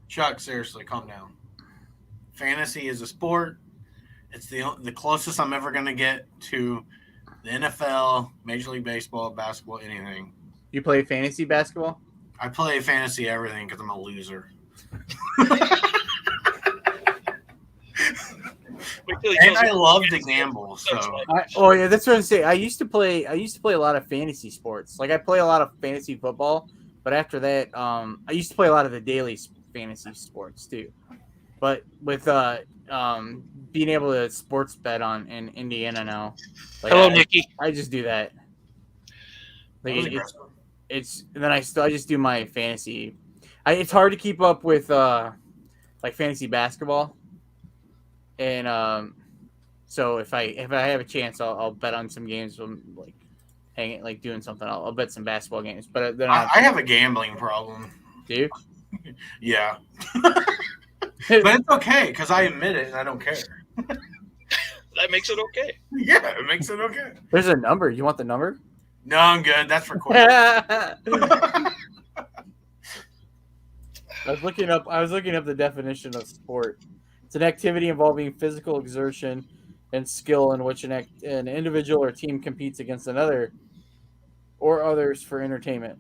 Chuck, seriously, calm down. Fantasy is a sport. It's the closest I'm ever going to get to the NFL, Major League Baseball, basketball, anything. You play fantasy basketball? I play fantasy everything because I'm a loser. We Until he And tells I you- love to gamble, so Oh yeah, that's what I'm saying. I used to play a lot of fantasy sports. Like I play a lot of fantasy football, but after that, I used to play a lot of the daily fantasy sports too. But with being able to sports bet on in Indiana now, like Hello, Nikki. I just do that. that Like was aggressive. it's and then I just do my fantasy. It's hard to keep up with like fantasy basketball, and so if I have a chance, I'll bet on some games from like hanging like doing something. I'll bet some basketball games, but then I have a gambling problem. do you? Yeah. But it's okay because I admit it and I don't care. That makes it okay. Yeah, it makes it okay. There's a number. You want the number? No, I'm good. That's for quick. I was looking up the definition of sport. It's an activity involving physical exertion and skill in which an individual or team competes against another or others for entertainment.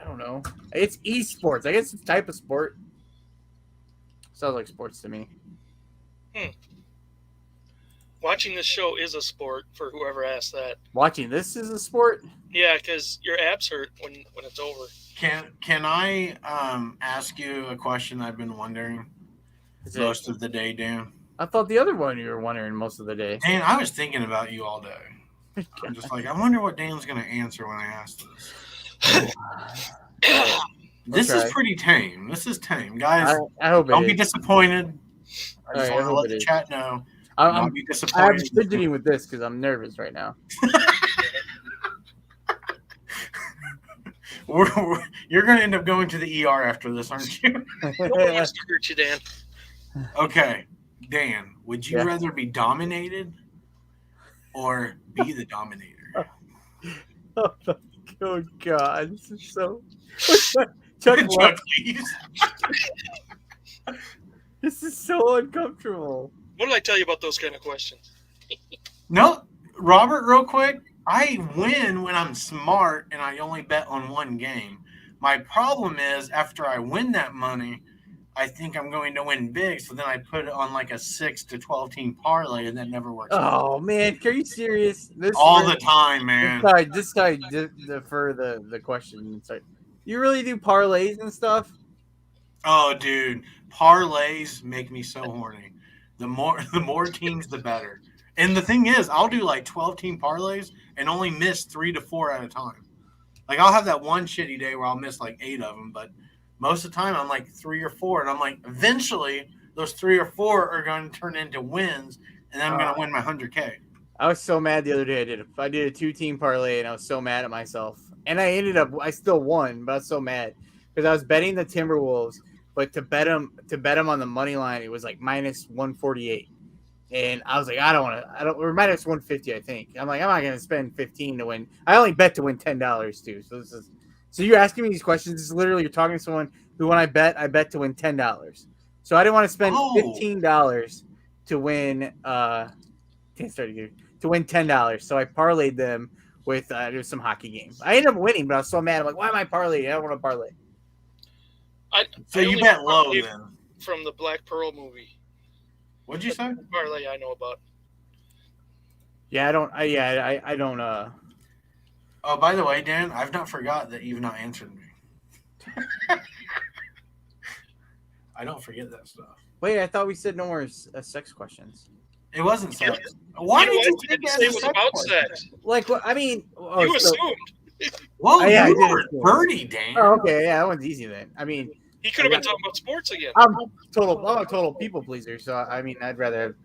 I don't know. It's esports. I guess it's a type of sport. Sounds like sports to me. Watching this show is a sport for whoever asked that. Watching this is a sport? Yeah, because your abs hurt when it's over. Can I ask you a question I've been wondering most of the day, Dan? I thought the other one you were wondering most of the day. Dan, I was thinking about you all day. I'm just like, I wonder what Dan's going to answer when I ask this. This Okay. is pretty tame. This is tame. Guys, I hope don't it be is. disappointed. I just Alright, I want to hope let it the is. chat know. I'm Don't be I'm disappointed. fidgeting with this because I'm nervous right now. You're going to end up going to the ER after this, aren't you? Nobody wants to hurt you, Dan. Okay, Dan, would you Yeah. rather be dominated or be the dominator? Oh God, this is so. Chuck, Chuck, what? please. This is so uncomfortable. What did I tell you about those kind of questions? No, Robert, real quick. I win when I'm smart and I only bet on one game. My problem is after I win that money, I think I'm going to win big. So then I put it on like a 6 to 12 team parlay and that never works. Oh man, are you serious? This All the time, man. This guy for the question. It's like, you really do parlays and stuff? Oh, dude, parlays make me so horny. The more teams, the better. And the thing is, I'll do like 12 team parlays and only miss 3 to 4 at a time. Like I'll have that one shitty day where I'll miss like 8 of them, but most of the time I'm like 3 or 4, and I'm like, eventually those 3 or 4 are going to turn into wins, and then I'm going to win my 100K. I was so mad the other day. I did a 2-team parlay, and I was so mad at myself. And I still won, but I was so mad because I was betting the Timberwolves, but to bet them on the money line, it was like minus 148. And I was like, or minus 150, I think. I'm like, I'm not going to spend 15 to win. I only bet to win $10 too. So you're asking me these questions. This is literally, you're talking to someone who, when I bet to win $10. So I didn't want to spend $15 to win, to win $10. So I parlayed them with, there was some hockey game. I ended up winning, but I was so mad. I'm like, why am I parlaying? I don't want to parlay. So I you only bet know low then. from the Black Pearl movie. What'd you say? Parlay I know about. Yeah, I don't. Oh, by the way, Dan, I've not forgot that you've not answered me. I don't forget that stuff. Wait, I thought we said no more sex questions. It wasn't sex. Why did you didn't think say it it was was about question? sex? Like, what? I mean, You assumed. Whoa, Yeah, I you did were assume. birdie, Dan. Oh, okay, yeah, that one's easy then. I mean, He could have been talking about sports again. I'm a total people pleaser. So I mean, I'd rather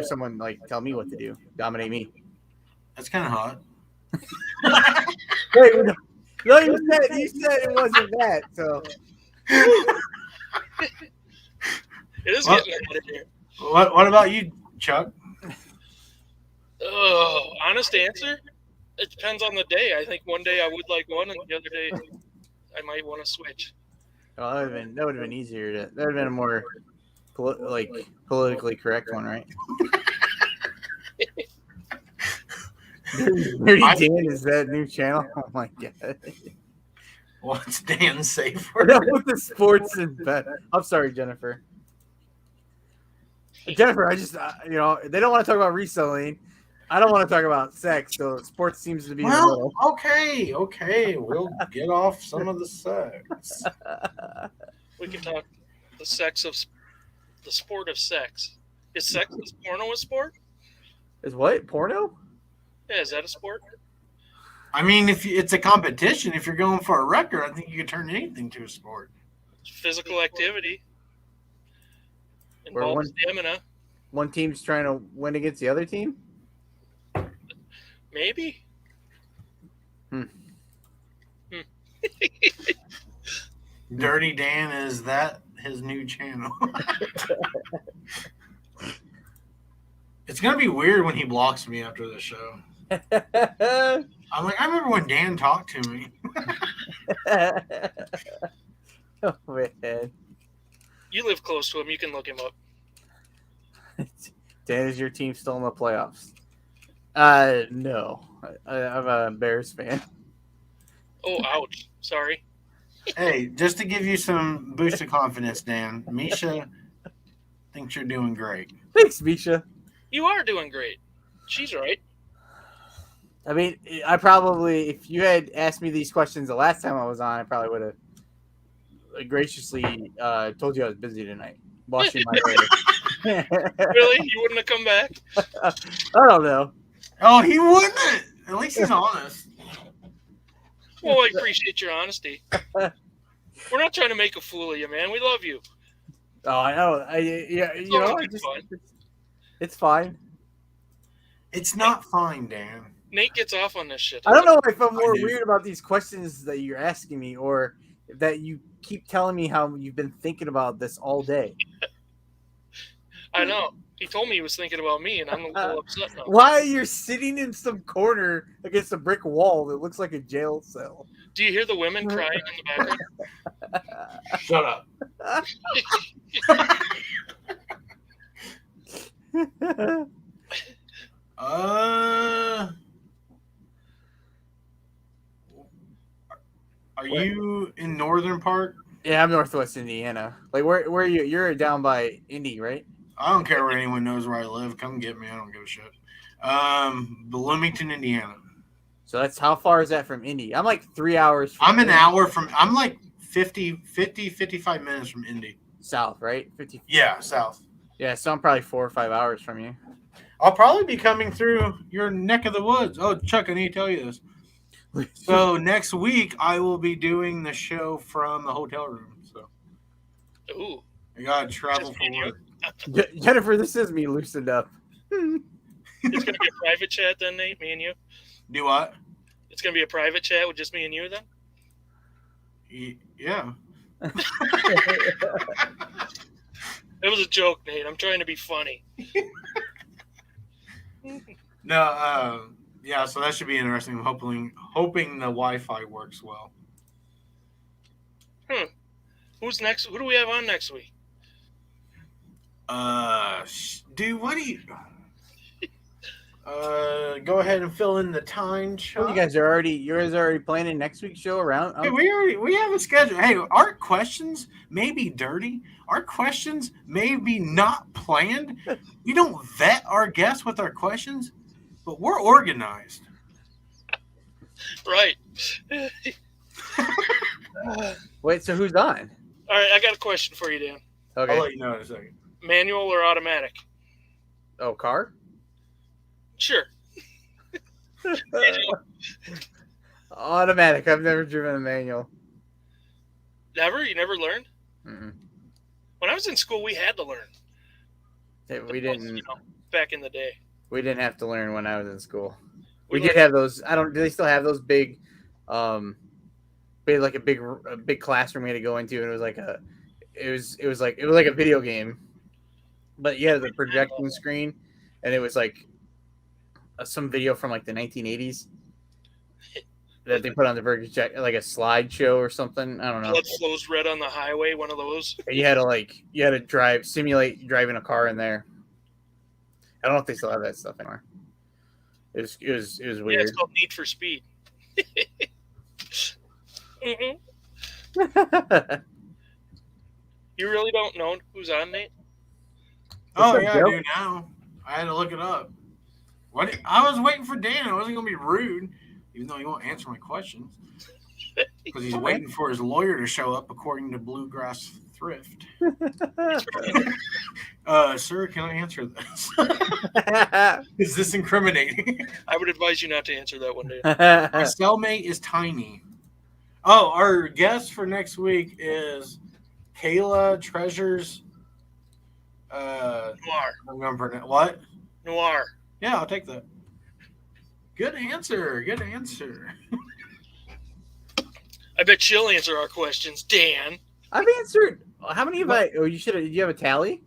someone like tell me what to do, dominate me. That's kind of hot. Wait, no, you said it wasn't that. So It is Well- getting out of here. What about you, Chuck? Oh, honest answer? It depends on the day. I think one day I would like one, and the other day I might want to switch. well, that would have been easier. That would have been a more politically correct one, right? Dirty Dan is that new channel? Oh my god! What's Dan safe We're for? done with the sports and bet. I'm sorry, Jennifer. Jennifer, I just they don't want to talk about reselling. I don't want to talk about sex, so sports seems to be in the middle. Okay, we'll get off some of the sex. We can talk the sport of sex. Is porno a sport? Is what porno? Yeah, is that a sport? I mean, if it's a competition, if you're going for a record, I think you can turn anything to a sport. It's physical activity. Where Involves stamina. One team's trying to win against the other team? Maybe. Dirty Dan, is that his new channel? It's going to be weird when he blocks me after the show. I'm like, I remember when Dan talked to me. Oh, man. You live close to him. You can look him up. Dan, is your team still in the playoffs? No. I'm a Bears fan. Oh, ouch. Sorry. Hey, just to give you some boost of confidence, Dan, Misha thinks you're doing great. Thanks, Misha. You are doing great. She's right. I mean, I probably, if you had asked me these questions the last time I was on, I probably would have graciously told you I was busy tonight. Washing my hair. Really? You wouldn't have come back? I don't know. Oh, he wouldn't. At least he's honest. Well, I appreciate your honesty. We're not trying to make a fool of you, man. We love you. Oh, I know. It's fine. It's not fine, Dan. Nate gets off on this shit. I don't know if I'm more weird about these questions that you're asking me or that you keep telling me how you've been thinking about this all day. I know. He told me he was thinking about me, and I'm a little upset now. Why you're sitting in some corner against a brick wall that looks like a jail cell? Do you hear the women crying in the background? Shut up. Are you in northern part? Yeah, I'm Northwest Indiana. Like, where are you? You're down by Indy, right? I don't care where anyone knows where I live. Come get me. I don't give a shit. Bloomington, Indiana. So that's how far is that from Indy? I'm like 3 hours from I'm an hour from, I'm like 55 minutes from Indy. south, right? 50. Yeah, south. Yeah, so I'm probably 4 or 5 hours from you. I'll probably be coming through your neck of the woods. Oh, Chuck, I need to tell you this. So next week I will be doing the show from the hotel room. So Ooh. I gotta travel for work. Jennifer, this is me loosened up. It's gonna be a private chat then, Nate. Me and you. Do what? It's gonna be a private chat with just me and you then. Yeah. It was a joke, Nate. I'm trying to be funny. No. Yeah. So that should be interesting. I'm hoping the Wi-Fi works well. Who's next? Who do we have on next week? Dude, what do you? Go ahead and fill in the time. Well, you guys are already planning next week's show around. Hey, we have a schedule. Hey, our questions may be dirty. Our questions may be not planned. We don't vet our guests with our questions, but we're organized. Right. Wait, so who's on? All right, I got a question for you, Dan. Okay. I'll let you know in a second. Manual or automatic? Oh, car? Sure. Automatic. I've never driven a manual. Never? You never learned? Mm-mm. When I was in school, we had to learn. We didn't. Back in the day. We didn't have to learn when I was in school. We did have those. Do they still have those big? We had like a big classroom we had to go into, and it was like a video game, but you had the projecting screen, and it was like some video from like the 1980s that they put on the Burger Check, like a slideshow or something. I don't know. Blood flows red on the highway. One of those. And you had to simulate driving a car in there. I don't know if they still have that stuff anymore. It was weird. Yeah, it's called Need for Speed. Mm-hmm. You really don't know who's on, Nate? Oh, up, yeah, Joe? I do now. I had to look it up. What? I was waiting for Dan. I wasn't going to be rude, even though he won't answer my questions. Because he's waiting for his lawyer to show up, according to Bluegrass Thrift. Sir, can I answer this? Is this incriminating? I would advise you not to answer that one, Dan. My cellmate is tiny. Oh, our guest for next week is Kayla Treasures. Noir. What? Noir. Yeah, I'll take that. Good answer. Good answer. I bet she'll answer our questions, Dan. I've answered. How many have I? Oh, you should have. Did you have a tally?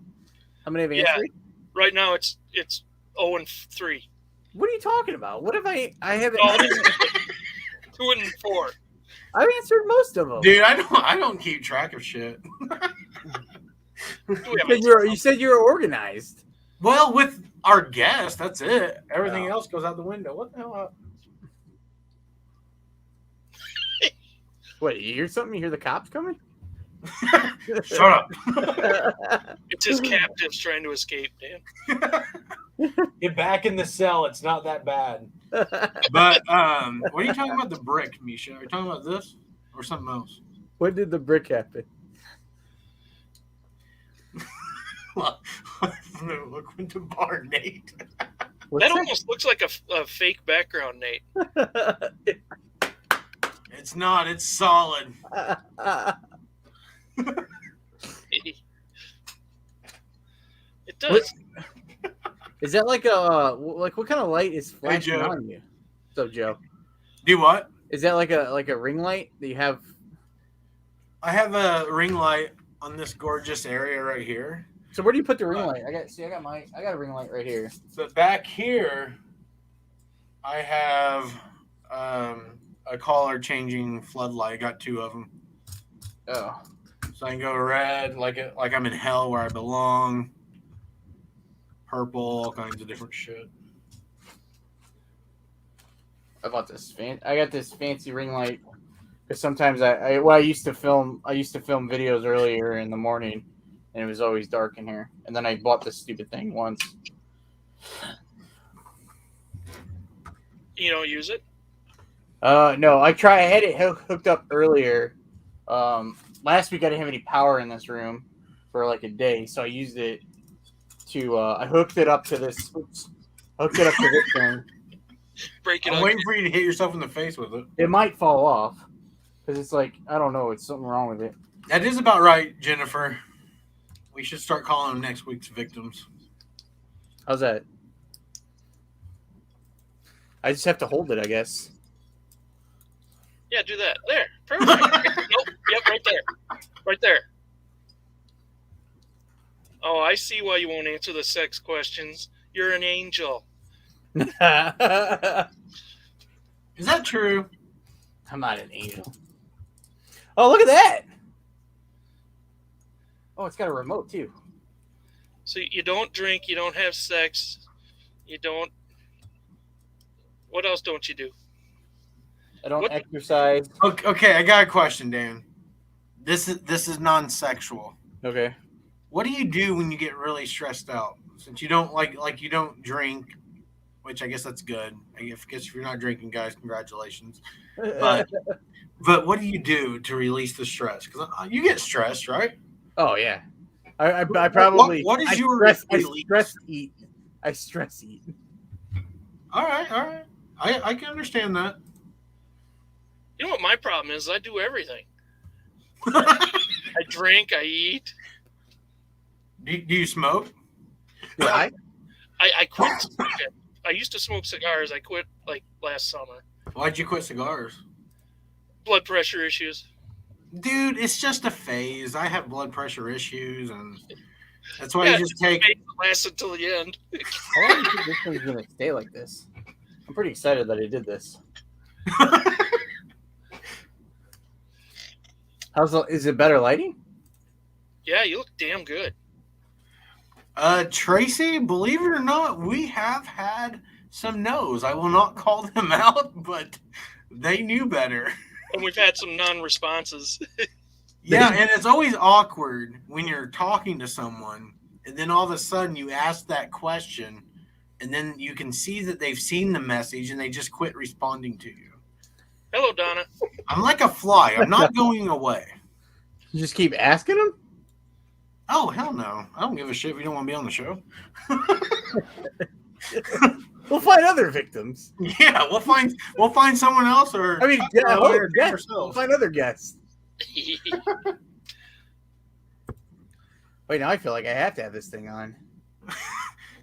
How many have I answered? Right now it's 0-3. What are you talking about? What have I? I haven't. Oh, 2-4. I've answered most of them. Dude, I don't keep track of shit. You said you were organized. Well, with our guest, that's it. Everything else goes out the window. What the hell? Wait, you hear something? You hear the cops coming? Shut up. It's his captives trying to escape, Dan. Get back in the cell. It's not that bad. But what are you talking about the brick, Misha? Are you talking about this or something else? When did the brick happen? Look into bar, Nate. That almost looks like a fake background, Nate. It's not. It's solid. It does. Is that like what kind of light is flashing Joe. on you? What's up, Joe? Do what? Is that like a ring light that you have? I have a ring light on this gorgeous area right here. So where do you put the ring light? I got a ring light right here. But back here, I have a color changing floodlight. I got two of them. Oh, So I can go red, like I'm in hell where I belong. Purple, all kinds of different shit. I bought this I got this fancy ring light because sometimes I used to film videos earlier in the morning, and it was always dark in here. And then I bought this stupid thing once. You don't use it? No, I had it hooked up earlier. Last week I didn't have any power in this room for like a day, so I used it to. I hooked it up to this. Hooked it up to this thing. Break it I'm up. waiting for you to hit yourself in the face with it. It might fall off because it's like I don't know. It's something wrong with it. That is about right, Jennifer. We should start calling them next week's victims. How's that? I just have to hold it, I guess. Yeah, do that. There. Perfect. Nope. Yep, right there. Right there. Oh, I see why you won't answer the sex questions. You're an angel. Is that true? I'm not an angel. Oh, look at that! Oh, it's got a remote too. So you don't drink, you don't have sex, you don't... What else don't you do? I don't What? exercise. Okay, I got a question, Dan. This is non-sexual. Okay. What do you do when you get really stressed out? Since you don't like you don't drink, which I guess that's good. I guess if you're not drinking, guys, congratulations. But what do you do to release the stress? Because you get stressed, right? Oh yeah. I probably. What is I your stress, release? I stress eat. All right. I can understand that. You know what my problem is? I do everything. I drink, I eat. Do you smoke? Yeah, I quit smoking. I used to smoke cigars. I quit like last summer. Why'd you quit cigars? Blood pressure issues. Dude, it's just a phase. I have blood pressure issues, and that's why you just take. It lasts until the end. How long do you think this thing's gonna stay like this? I'm pretty excited that I did this. Is it better lighting? Yeah, you look damn good. Tracy, believe it or not, we have had some no's. I will not call them out, but they knew better. And we've had some non-responses. Yeah, and it's always awkward when you're talking to someone and then all of a sudden you ask that question, and then you can see that they've seen the message and they just quit responding to you. Hello, Donna. I'm like a fly. I'm not going away. You just keep asking them? Oh, hell no. I don't give a shit if you don't want to be on the show. We'll find other victims. Yeah, we'll find someone else, or I mean, yeah, or guests. We'll find other guests. Wait, now I feel like I have to have this thing on.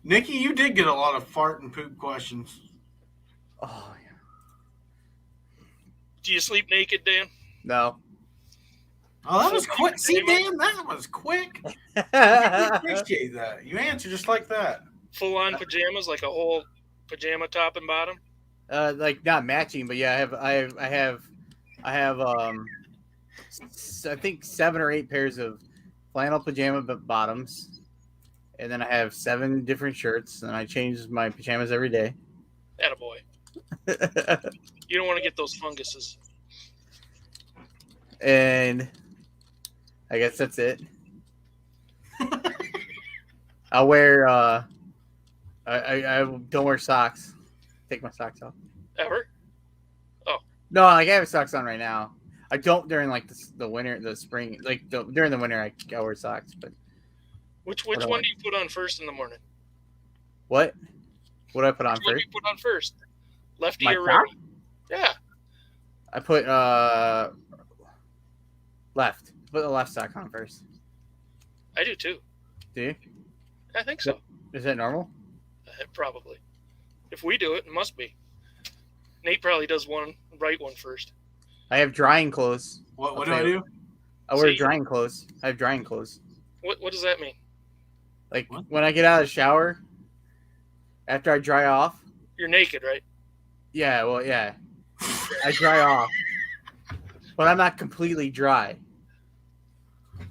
Nikki, you did get a lot of fart and poop questions. Oh, yeah. Do you sleep naked, Dan? No. Oh, that was quick. See, Dan, that was quick. I appreciate that. You answered just like that. Full-on pajamas, like a whole pajama top and bottom? Like not matching, but yeah, I have I think 7 or 8 pairs of flannel pajama bottoms, and then I have 7 different shirts, and I change my pajamas every day. Attaboy. You don't want to get those funguses. And I guess that's it. I'll wear I don't wear socks. Take my socks off. Ever? No, like I have socks on right now. I don't during like the winter, the spring, like during the winter I wear socks. But which one do you put on first in the morning? what? What do I put on Which one do first? you put on first? Lefty My or sock? righty? Yeah. I put left. Put the left sock on first. I do too. Do you? I think so. Is that normal? Probably. If we do it, it must be. Nate probably does one first. I have drying clothes. What do I do? I wear See? drying clothes. I have drying clothes. What does that mean? Like What? when I get out of the shower, after I dry off. You're naked, right? Yeah, well, yeah. I dry off, but I'm not completely dry.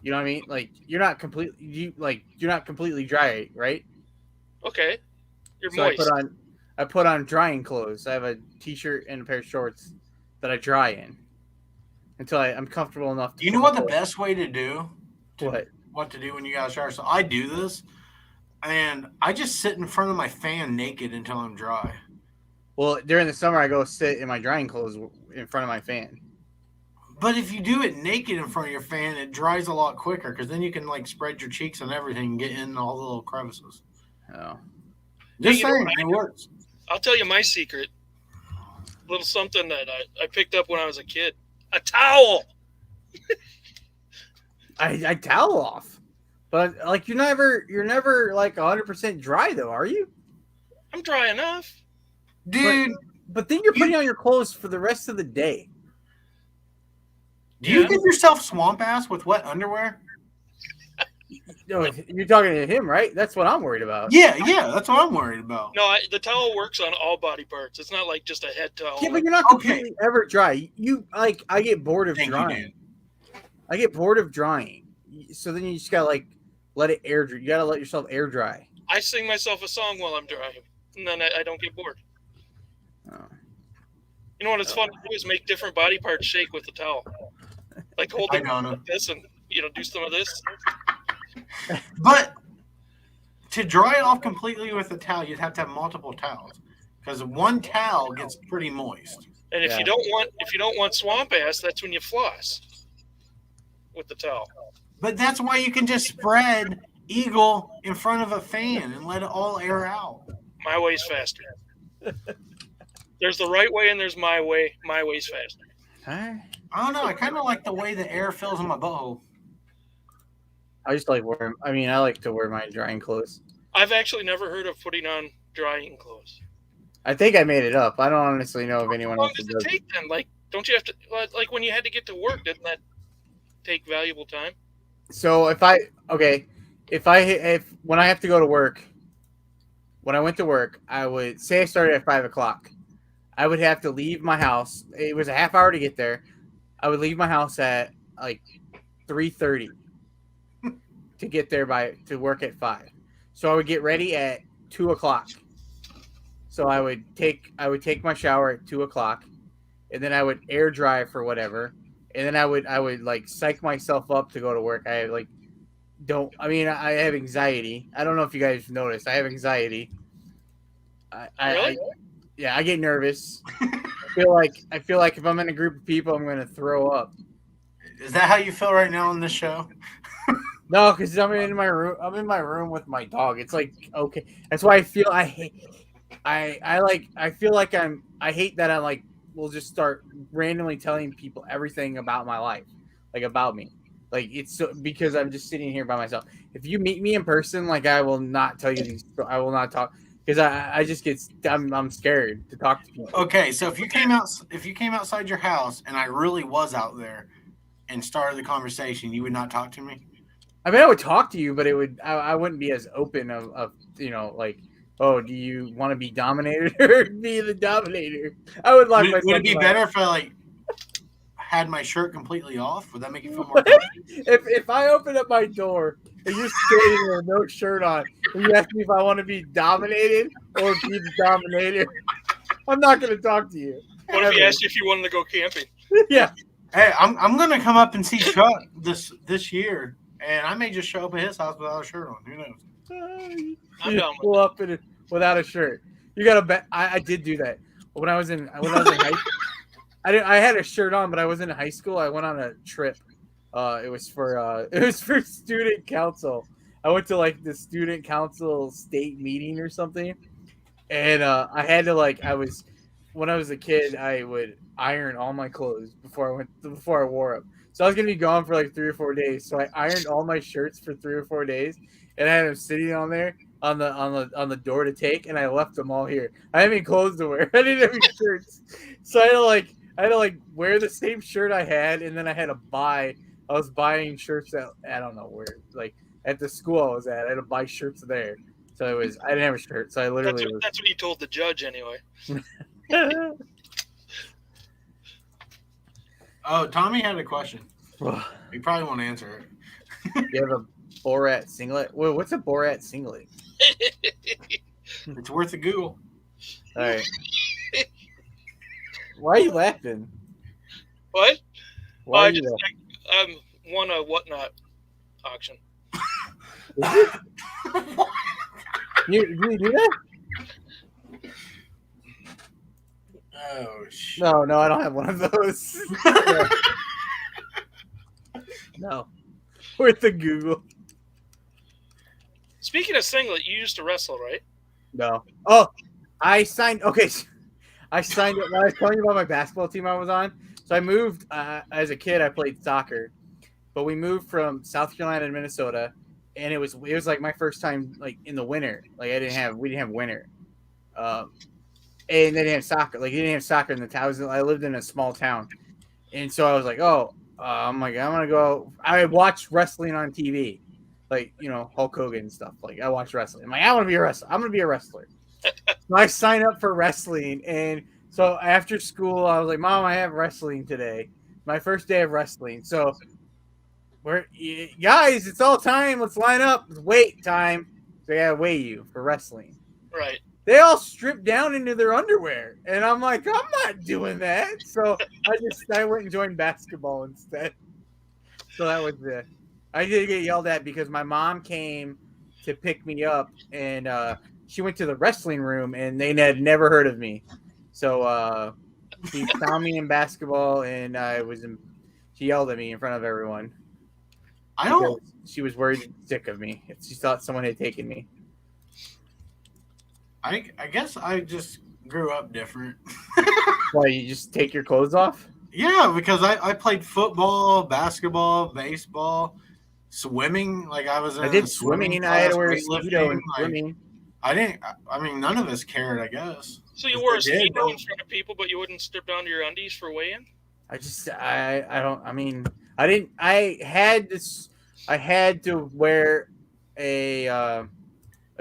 You know what I mean? Like you're not completely dry, right? Okay. You're So moist. I put on drying clothes. I have a t-shirt and a pair of shorts that I dry in until I'm comfortable enough. You know what the best way to do? What? To do when you got a shower? So I do this, and I just sit in front of my fan naked until I'm dry. Well, during the summer, I go sit in my drying clothes in front of my fan. But if you do it naked in front of your fan, it dries a lot quicker because then you can like spread your cheeks and everything and get in all the little crevices. Oh. Just you know saying, what I it do? works. I'll tell you my secret. A little something that I picked up when I was a kid. A towel. I towel off, but like you're never like 100% dry though, are you? I'm dry enough. Dude, But then you're putting on your clothes for the rest of the day. do you give yourself swamp ass with wet underwear? No, you're talking to him, right? That's what I'm worried about. Yeah, that's what I'm worried about. No, the towel works on all body parts. It's not like just a head towel. Yeah, but you're not completely ever dry. You like I get bored of Thank you, drying. Dan. I get bored of drying. So then you just gotta like let it air. You gotta let yourself air dry. I sing myself a song while I'm drying, and then I don't get bored. Oh. You know what? It's fun to do is make different body parts shake with the towel. Like hold I it don't know. like this, and do some of this. But to dry it off completely with a towel, you'd have to have multiple towels because one towel gets pretty moist. And if you don't want swamp ass, that's when you floss with the towel. But that's why you can just spread eagle in front of a fan and let it all air out. My way's faster. There's the right way and there's my way. My way's faster. Huh? I don't know. I kind of like the way the air fills in my butthole. I just like wearing. I mean, I like to wear my drying clothes. I've actually never heard of putting on drying clothes. I think I made it up. I don't honestly know if anyone How long else does does. it take then? Like, don't you have to like when you had to get to work? Didn't that take valuable time? So if when I have to go to work, when I went to work, I would say I started at 5:00. I would have to leave my house. It was a half hour to get there. I would leave my house at like 3:30 to get there to work at 5. So I would get ready at 2:00. So I would take my shower at 2:00, and then I would air dry for whatever, and then I would like psych myself up to go to work. I like don't. I mean, I have anxiety. I don't know if you guys noticed. I have anxiety. Really? Yeah, I get nervous. I feel like if I'm in a group of people, I'm going to throw up. Is that how you feel right now on this show? No, because I'm in my room. I'm in my room with my dog. It's like okay. That's why I feel I hate. I feel like I hate that I like will just start randomly telling people everything about my life, like about me. Like it's so because I'm just sitting here by myself. If you meet me in person, like I will not tell you these. I will not talk because I just get I'm scared to talk to people. Okay, so if you came outside your house and I really was out there and started the conversation, you would not talk to me? I mean, I would talk to you, but I wouldn't be as open of like, oh, do you want to be dominated or be the dominator? I would lock myself. Would it be better if I like had my shirt completely off? Would that make you feel more comfortable? If I open up my door and you're standing there with no shirt on, and you ask me if I want to be dominated or be the dominator, I'm not going to talk to you. What if he asked you if you wanted to go camping? Yeah. Hey, I'm gonna come up and see Chuck this year, and I may just show up at his house without a shirt on. Who knows? I'm You down pull with up in it without a shirt. You got to bet. I did do that when I was in high. I had a shirt on, but I was in high school. I went on a trip. It was for student council. I went to like the student council state meeting or something, and I had to when I was a kid, I would iron all my clothes before I wore them. So I was gonna be gone for like 3 or 4 days. So I ironed all my shirts for 3 or 4 days, and I had them sitting on there on the door to take, and I left them all here. I didn't have any clothes to wear. I didn't have any shirts, so I had to wear the same shirt I had, and then I had to buy. I was buying shirts at I don't know where, like at the school I was at. I had to buy shirts there. So I didn't have a shirt, so I literally that's what he told the judge anyway. Oh, Tommy had a question. You probably won't answer it. You have a Borat singlet? Well, what's a Borat singlet? It's worth a Google. All right. Why are you laughing? What? Why are you laughing? Won a whatnot auction. You do that? Oh shit! No, I don't have one of those. No. With the Google. Speaking of singlet, you used to wrestle, right? No. Oh, I signed. Okay, I signed it. When I was telling you about my basketball team I was on. So I moved as a kid. I played soccer, but we moved from South Carolina to Minnesota, and it was like my first time like in the winter. Like we didn't have winter, and they didn't have soccer. Like they didn't have soccer in the town. I lived in a small town, and so I was like, oh, I'm gonna go. I watched wrestling on TV, like Hulk Hogan and stuff. Like I watched wrestling. I'm like, I want to be a wrestler. I'm gonna be a wrestler. So I signed up for wrestling, and so after school, I was like, Mom, I have wrestling today. My first day of wrestling. So guys, it's all time. Let's line up. It's wait time. So I gotta weigh you for wrestling. Right. They all stripped down into their underwear, and I'm like, I'm not doing that. So I went and joined basketball instead. So that was it. I did get yelled at because my mom came to pick me up, and she went to the wrestling room, and they had never heard of me. So she found me in basketball, and she yelled at me in front of everyone. She was worried sick of me. She thought someone had taken me. I guess I just grew up different. Why, you just take your clothes off? Yeah, because I played football, basketball, baseball, swimming. Like I did swimming. I had to wear a Speedo and swimming. I mean, none of us cared, I guess. So you wore a Speedo in front of people, but you wouldn't strip down to your undies for weigh-in? I had to wear a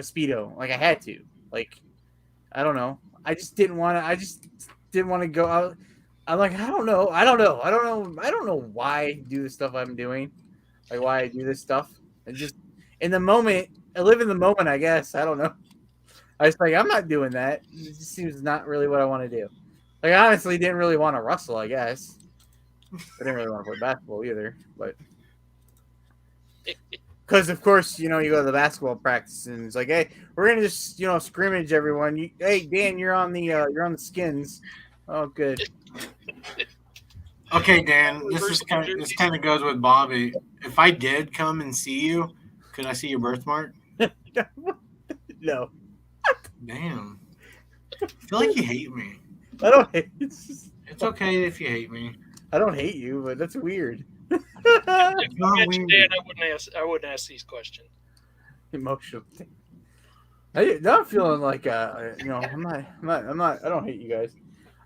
Speedo. Like I had to. Like, I don't know. I just didn't want to go out. I'm like, I don't know why I do the stuff I'm doing. Like why I do this stuff. And just in the moment, I live in the moment, I guess. I don't know. I was like, I'm not doing that. It just seems not really what I want to do. Like, I honestly didn't really want to wrestle, I guess. I didn't really want to play basketball either, but Because of course, you go to the basketball practice and it's like, hey, we're gonna just scrimmage everyone. Hey, Dan, you're on the skins. Oh, good. Okay, Dan, this kind of goes with Bobby. If I did come and see you, could I see your birthmark? No. Damn. I feel like you hate me. I don't hate. It's okay if you hate me. I don't hate you, but that's weird. If not I met you, weird. Dan, I wouldn't ask these questions. Emotional thing. I'm feeling like I'm not. I don't hate you guys.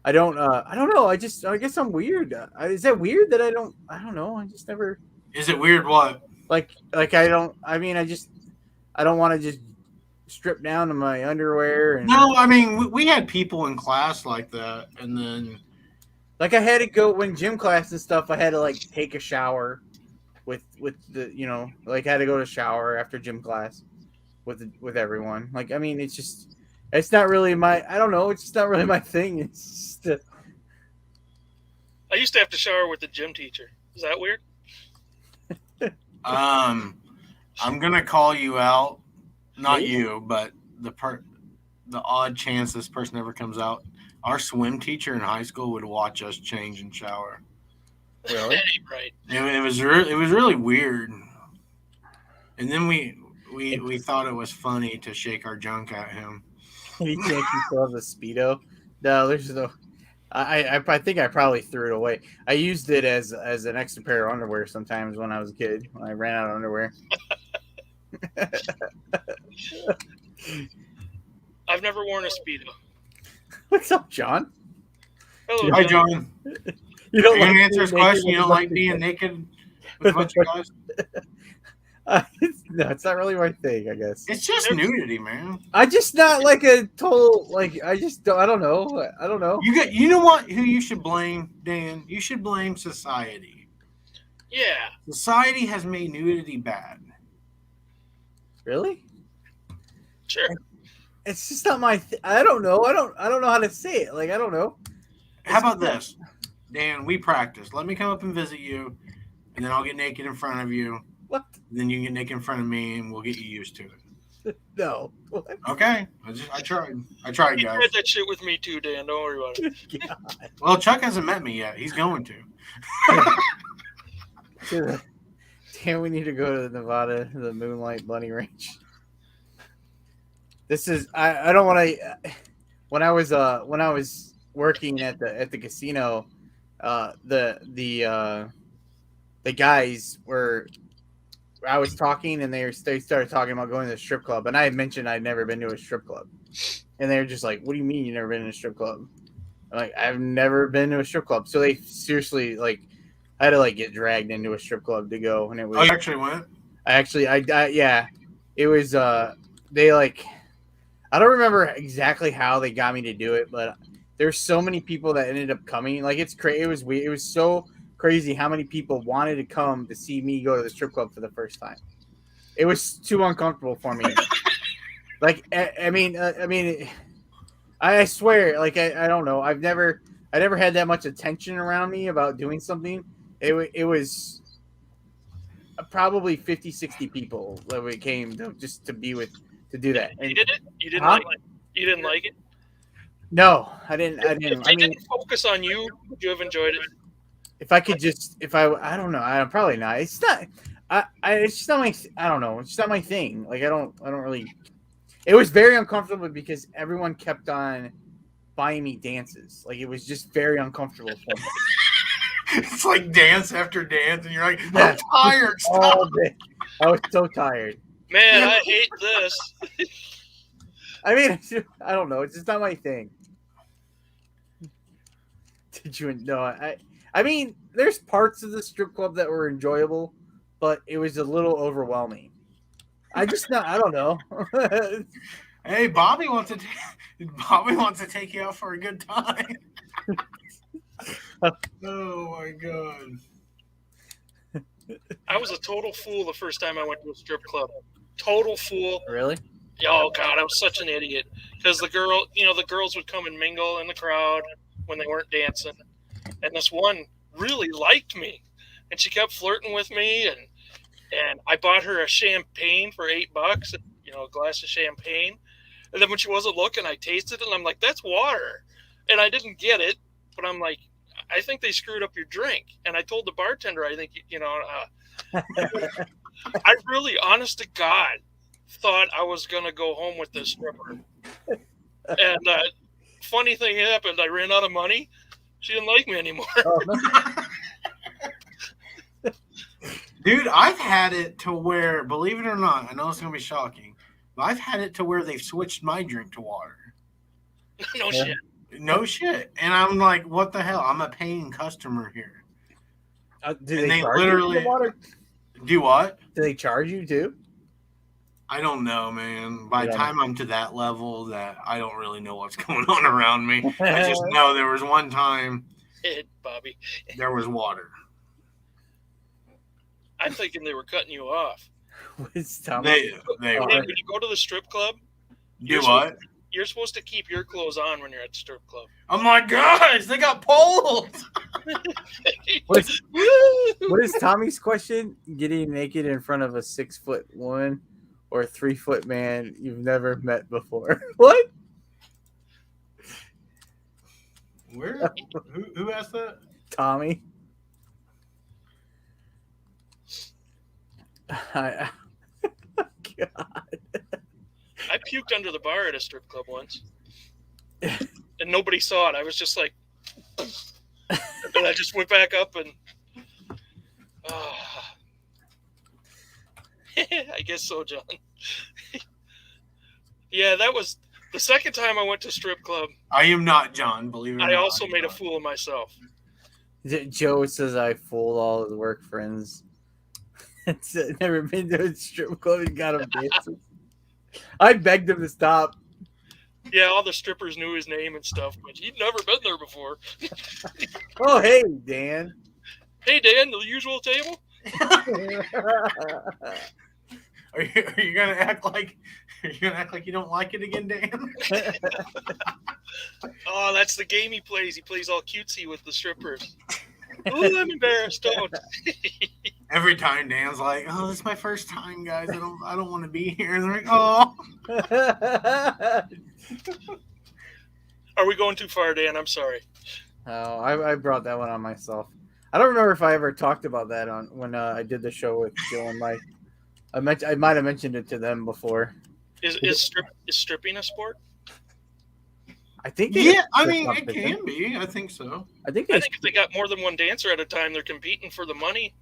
I don't know. I guess I'm weird. Is that weird that I don't know. I just never. Is it weird what? Like I don't. I mean, I don't want to just strip down to my underwear and. No, I mean we had people in class like that, and then. Like I had to go when gym class and stuff. I had to like take a shower with the like I had to go to shower after gym class with everyone. Like I mean, it's not really my. I don't know. It's just not really my thing. It's just. I used to have to shower with the gym teacher. Is that weird? I'm gonna call you out. Not you, but the odd chance this person ever comes out. Our swim teacher in high school would watch us change and shower. Really? That ain't right. It was really weird. And then we thought it was funny to shake our junk at him. He can't control the Speedo. No, there's no. I think I probably threw it away. I used it as an extra pair of underwear sometimes when I was a kid. When I ran out of underwear. I've never worn a Speedo. What's up, John? Hello, Hi, John. You don't You're like gonna answer his being question. You naked don't with like being naked with a bunch of guys? No, it's not really my thing. I guess It's just nudity, man. I just not like a total like. I just don't. I don't know. I don't know. You know what? Who you should blame, Dan? You should blame society. Yeah. Society has made nudity bad. Really? Sure. It's just not my. I don't know. I don't know how to say it. Like I don't know. How about this, Dan? We practice. Let me come up and visit you, and then I'll get naked in front of you. What? Then you can get naked in front of me, and we'll get you used to it. No. What? Okay. I tried, You guys. tried that shit with me too, Dan. Don't worry about it. God. Well, Chuck hasn't met me yet. He's going to. Damn, we need to go to Nevada, the Moonlight Bunny Ranch. This is I don't want to. When I was working at the casino, the guys were. I was talking and they started talking about going to the strip club, and I had mentioned I'd never been to a strip club, and they were just like, "What do you mean you never been to a strip club?" I'm like, "I've never been to a strip club." So they seriously like. I had to like get dragged into a strip club to go, and it was. Oh, you actually went? Yeah, it was. They like. I don't remember exactly how they got me to do it, but there's so many people that ended up coming. Like it's crazy. It was weird. It was so crazy how many people wanted to come to see me go to the strip club for the first time. It was too uncomfortable for me. Like I swear, like I don't know. I never had that much attention around me about doing something. It was probably 50, 60 people that we came just to be with to do that. You did it? You didn't Huh? like it? You didn't like it? No, I didn't. If they didn't focus on you, would you have enjoyed it? If I could just, I don't know. I'm probably not. It's not. It's just not my. I don't know. It's just not my thing. Like I don't really. It was very uncomfortable because everyone kept on buying me dances. Like it was just very uncomfortable for me. It's like dance after dance, and you're like, Yeah. I'm tired. All Stop. day. I was so tired. Man, I hate this. I mean, I don't know. It's just not my thing. Did you know? I mean, there's parts of the strip club that were enjoyable, but it was a little overwhelming. I don't know. Hey, Bobby wants to take you out for a good time. Oh my god. I was a total fool the first time I went to a strip club. Total fool. Really? Oh God, I was such an idiot. Because the girls would come and mingle in the crowd when they weren't dancing, and this one really liked me, and she kept flirting with me, and And I bought her a champagne for $8, a glass of champagne. And then when she wasn't looking, I tasted it, and I'm like, that's water. And I didn't get it, but I'm like, I think they screwed up your drink. And I told the bartender, I think, I really, honest to God, thought I was going to go home with this stripper. And funny thing happened. I ran out of money. She didn't like me anymore. Dude, I've had it to where, believe it or not, I know it's going to be shocking, but I've had it to where they've switched my drink to water. No shit. No shit. And I'm like, what the hell? I'm a paying customer here. Do they charge literally- you for water? Do what? Do they charge you too? I don't know, man. By the time I'm to that level, that I don't really know what's going on around me. I just know there was one time Bobby. there was water. I'm thinking they were cutting you off. What's Tommy? They When were. you go to the strip club, Do what? you're supposed to keep your clothes on when you're at the strip club. Oh my gosh, they got poles. What is Tommy's question? Getting naked in front of a 6-foot woman or a 3-foot man you've never met before? What? Where? Who asked that? Tommy? God. I puked under the bar at a strip club once, and nobody saw it. I was just like, and I just went back up and, I guess so, John. Yeah, that was the second time I went to strip club. I am not John, believe it or not. I also made a fool of myself. Joe says I fooled all his work friends. It's never been to a strip club and got him dancing. I begged him to stop. Yeah, all the strippers knew his name and stuff, but he'd never been there before. Oh, hey, Dan. Hey, Dan, the usual table? Are you gonna act like you don't like it again, Dan? Oh, that's the game he plays. He plays all cutesy with the strippers. Oh, I'm embarrassed. Don't. Every time Dan's like, "Oh, this is my first time, guys. I don't want to be here." And they're like, "Oh." Are we going too far, Dan? I'm sorry. Oh, I brought that one on myself. I don't remember if I ever talked about that on when I did the show with Joe and Mike. I might have mentioned it to them before. Is stripping a sport? I think. Yeah, I mean, it can be. I think so. I think if they got more than one dancer at a time, they're competing for the money.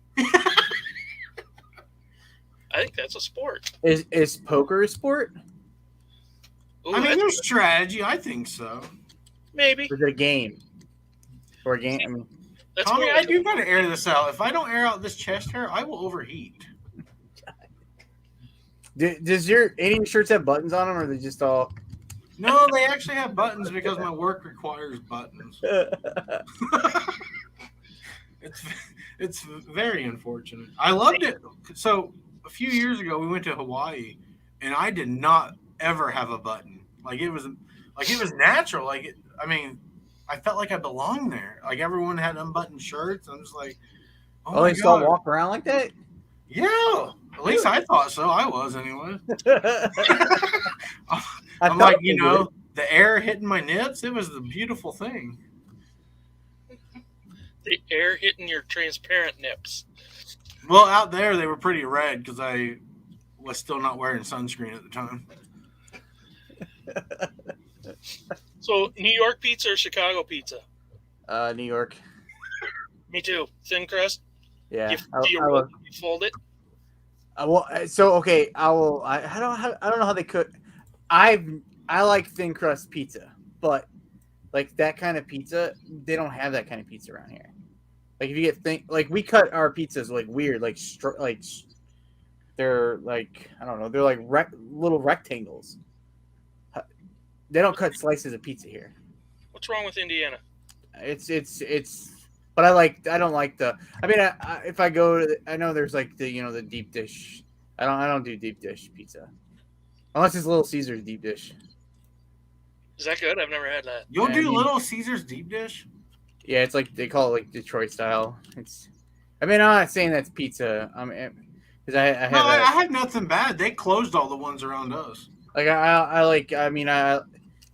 I think that's a sport. Is poker a sport? Ooh, I mean, there's strategy. I think so. Maybe. Or is it a game? Or a game? I mean, Tommy, I do gotta air this out. If I don't air out this chest hair, I will overheat. Does any of your shirts have buttons on them, or are they just all? No, they actually have buttons because my work requires buttons. It's very unfortunate. I loved it. So a few years ago, we went to Hawaii, and I did not ever have a button. It was natural. I felt like I belonged there. Like everyone had unbuttoned shirts. I'm just like, oh they still walk around like that? Yeah, at least I thought so. I was anyway. I'm like, the air hitting my nips. It was the beautiful thing. The air hitting your transparent nips. Well, out there they were pretty red because I was still not wearing sunscreen at the time. So, New York pizza or Chicago pizza? New York. Me too. Thin crust. Yeah. You fold it. Okay. I will. I don't know how they cook. I like thin crust pizza, but like that kind of pizza, they don't have that kind of pizza around here. Like if you get we cut our pizzas like weird, they're like I don't know, they're like little rectangles. They don't cut slices of pizza here. What's wrong with Indiana? But I don't like the. I mean, if I go to, I know there's like the deep dish. I don't do deep dish pizza, unless it's Little Caesar's deep dish. Is that good? I've never had that. You'll do Little Caesar's deep dish? Yeah, it's like they call it like Detroit style. I'm not saying that's pizza. Because I have No, I had nothing bad. They closed all the ones around us. like I like I mean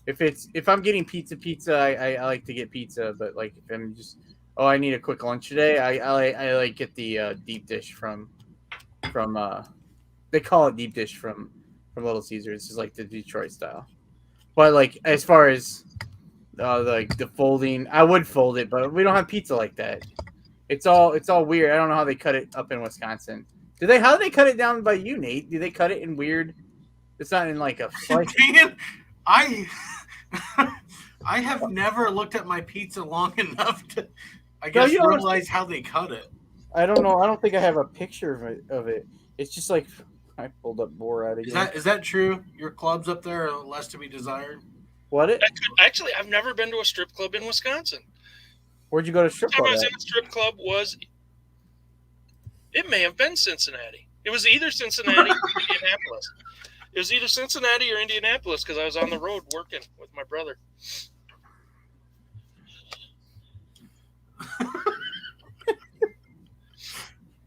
if I'm getting pizza I like to get pizza, but like if I'm just I need a quick lunch today, I like get the deep dish from they call it deep dish from Little Caesars. It's just like the Detroit style. But like as far as like the folding, I would fold it, but we don't have pizza like that. It's all weird. I don't know how they cut it up in Wisconsin. How do they cut it down by you, Nate? Do they cut it in weird? It's not in like a slice. Dan, I have never looked at my pizza long enough to, I guess, realize how they cut it. I don't know. I don't think I have a picture of it. It's just like I pulled up Borat again. Is that true? Your clubs up there are less to be desired? What it? Actually, I've never been to a strip club in Wisconsin. Where'd you go to strip club? The time I was in a strip club it may have been Cincinnati. It was either Cincinnati or Indianapolis. It was either Cincinnati or Indianapolis because I was on the road working with my brother.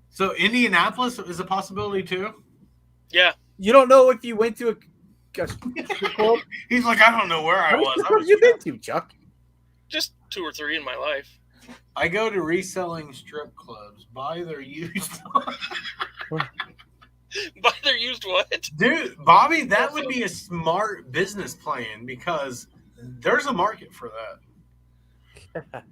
So Indianapolis is a possibility too? Yeah. You don't know if you went to a strip club? He's like, I don't know where I was. What have you been to, Chuck? Just 2 or 3 in my life. I go to reselling strip clubs. Buy their used. Buy their used what? Dude, Bobby, that would be a smart business plan because there's a market for that.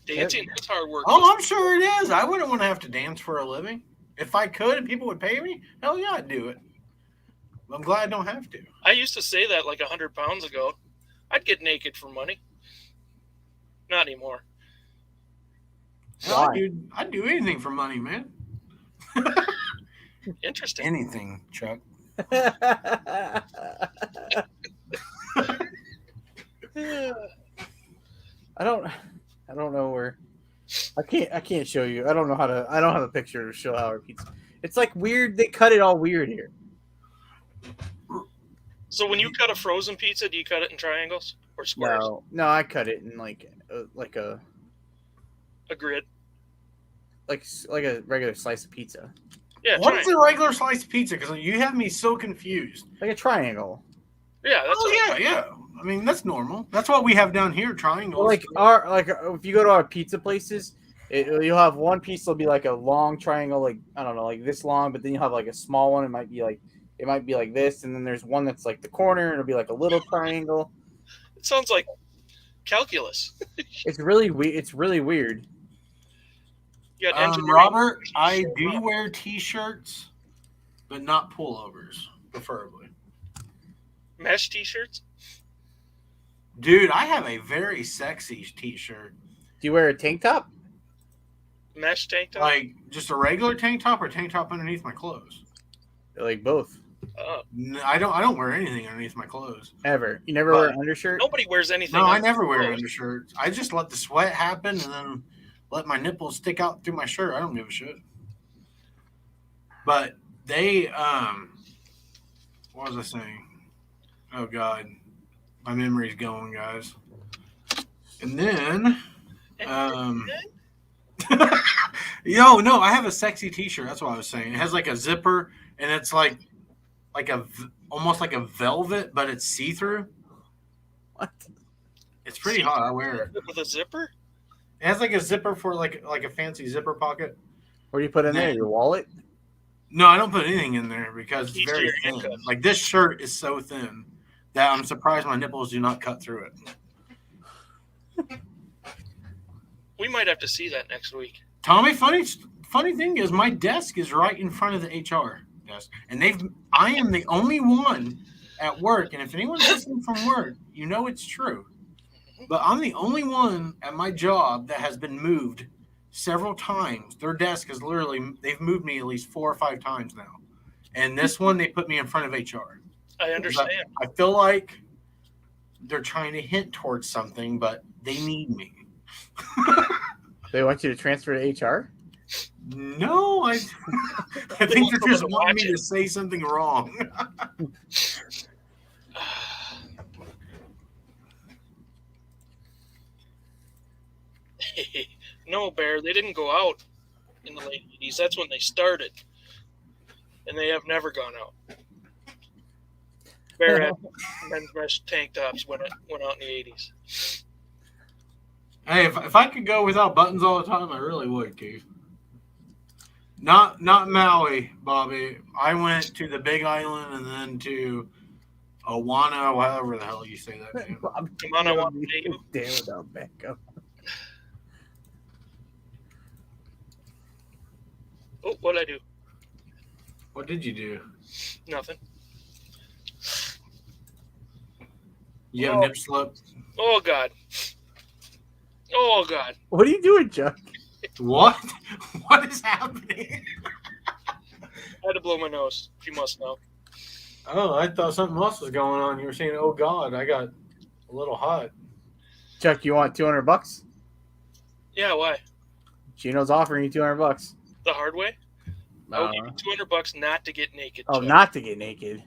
Dancing is hard work. Oh, I'm sure it is. I wouldn't want to have to dance for a living. If I could and people would pay me, hell yeah, I'd do it. I'm glad I don't have to. I used to say that like 100 pounds ago. I'd get naked for money. Not anymore. Hell, I'd do anything for money, man. Interesting. Anything, Chuck. I don't know where. I can't show you. I don't know how to. I don't have a picture to show how our pizza. It's like weird. They cut it all weird here. So when you cut a frozen pizza, do you cut it in triangles or squares? No, I cut it in like a grid, like a regular slice of pizza. Yeah. What's a regular slice of pizza? Because you have me so confused. Like a triangle. Yeah. That's yeah. I mean, that's normal. That's what we have down here, triangles. Well, if you go to our pizza places, you'll have one piece that'll be like a long triangle, like I don't know, like this long, but then you'll have like a small one. It might be like this, and then there's one that's like the corner, and it'll be like a little triangle. It sounds like calculus. It's really weird. Robert, I do wear T-shirts, but not pullovers, preferably. Mesh T-shirts? Dude, I have a very sexy T-shirt. Do you wear a tank top? Mesh tank top? Like just a regular tank top or tank top underneath my clothes? Like both. No, I don't wear anything underneath my clothes. Ever. You never wear an undershirt? Nobody wears anything. No, I never wear undershirts. I just let the sweat happen and then let my nipples stick out through my shirt. I don't give a shit. But they, what was I saying? Oh, God. My memory's going, guys. And then, no, I have a sexy T-shirt. That's what I was saying. It has like a zipper, and it's like almost like a velvet, but it's see-through. What? It's pretty hot. I wear it with a zipper. It has like a zipper for like a fancy zipper pocket. What do you put in there? Your wallet? No, I don't put anything in there because it's very thin. Like this shirt is so thin that I'm surprised my nipples do not cut through it. We might have to see that next week. Tommy, funny thing is my desk is right in front of the HR desk. And I am the only one at work. And if anyone's listening from work, you know it's true. But I'm the only one at my job that has been moved several times. Their desk is they've moved me at least 4 or 5 times now. And this one, they put me in front of HR. I understand. I feel like they're trying to hint towards something, but they need me. They want you to transfer to HR? No, I think they're just wanting me to say something wrong. No, Bear, they didn't go out. in the late 80s. That's when they started. And they have never gone out. Bear had men's mesh tank tops when it went out in the 80s. Hey, if I could go without buttons all the time, I really would, Keith. Not Maui, Bobby. I went to the Big Island and then to Owana, whatever the hell you say that name. Come on, I want to date you. Damn without Beckham. Oh, what'd I do? What did you do? Nothing. You have nip slip? Oh, God. Oh, God. What are you doing, Chuck? What? What is happening? I had to blow my nose, if you must know. Oh, I thought something else was going on. You were saying, oh, God, I got a little hot. Chuck, you want $200? Yeah, why? Gino's offering you $200. The hard way? I will give you $200 not to get naked. Oh, Chuck. not to get naked.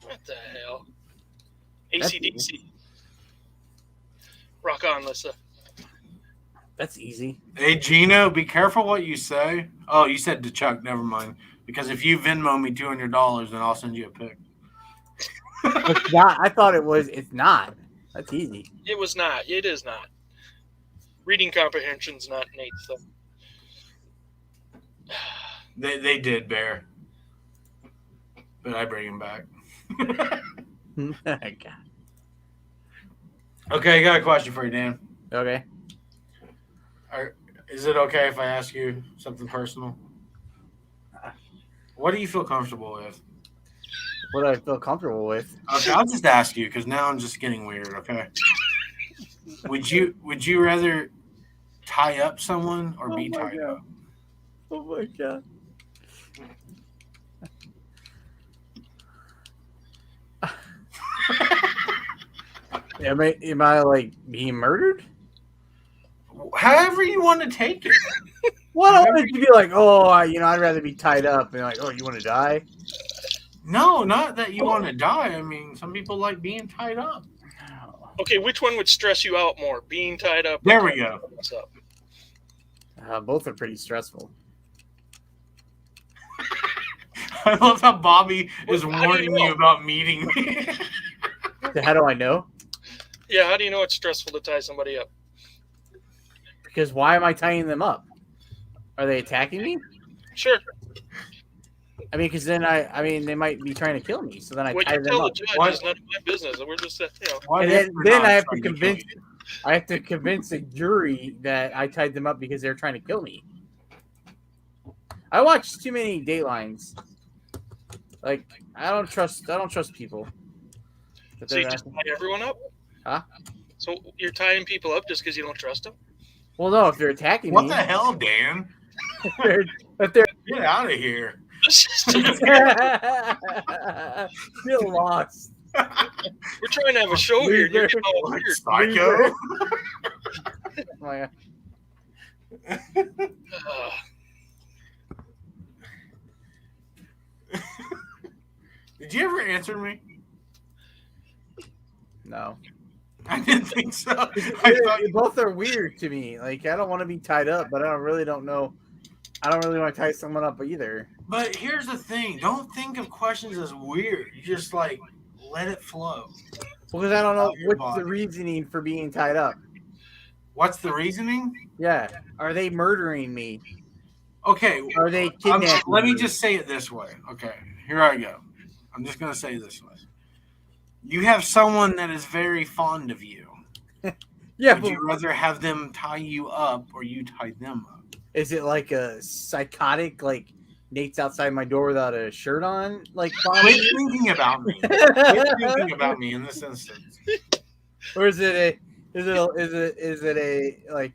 What the hell? AC/DC. Rock on, Lissa. That's easy. Hey, Gino, be careful what you say. Oh, you said to Chuck. Never mind. Because if you Venmo me $200, then I'll send you a pic. It's not. I thought it was. It's not. That's easy. It was not. It is not. Reading comprehension's not Nate stuff. They did, Bear. But I bring him back. God. Okay, I got a question for you, Dan. Okay. Is it okay if I ask you something personal? What do you feel comfortable with? What do I feel comfortable with? Okay, I'll just ask you because now I'm just getting weird. Okay. Would you rather tie up someone or be tied up? Oh my God. Am I like being murdered? However you want to take it. Well, I wanted to be like, oh, I'd rather be tied up and like, oh, you want to die? No, not that you want to die. I mean, some people like being tied up. Okay, which one would stress you out more? Being tied up? There we go. Both are pretty stressful. I love how Bobby is Well, how do you warning you know? about meeting me. So how do I know? Yeah, how do you know it's stressful to tie somebody up? Because why am I tying them up? Are they attacking me? Sure. I mean, because then they might be trying to kill me. So then I What tie you them tell the up. judge What? is none of my business. We're just, What And if then they're not I have to trying kill convince. you? I have to convince a jury that I tied them up because they're trying to kill me. I watch too many Datelines. Like I don't trust people. But so you they're just not- tie everyone up? Huh? So you're tying people up just because you don't trust them? Well, no, if they're attacking What me, the hell, Dan? if they're Get out of here. feel lost. We're trying to have a show here. And you're getting all weird. Psycho. Oh my God. Did you ever answer me? No. I didn't think so. I thought you Both are weird to me. Like I don't want to be tied up, but I don't really want to tie someone up either. But here's the thing. Don't think of questions as weird. You just like let it flow. Because I don't know Out your what's the body. reasoning for being tied up. What's the reasoning? Yeah. Are they murdering me? Okay. Are they kidnapping let me me? just say it this way. Okay. Here I go. I'm just going to say it this way. You have someone that is very fond of you. Yeah, Would but you rather have them tie you up or you tie them up? is it like a psychotic, like Nate's outside my door without a shirt on? Like, Quit thinking about me. Quit thinking about me in this instance. or is it a like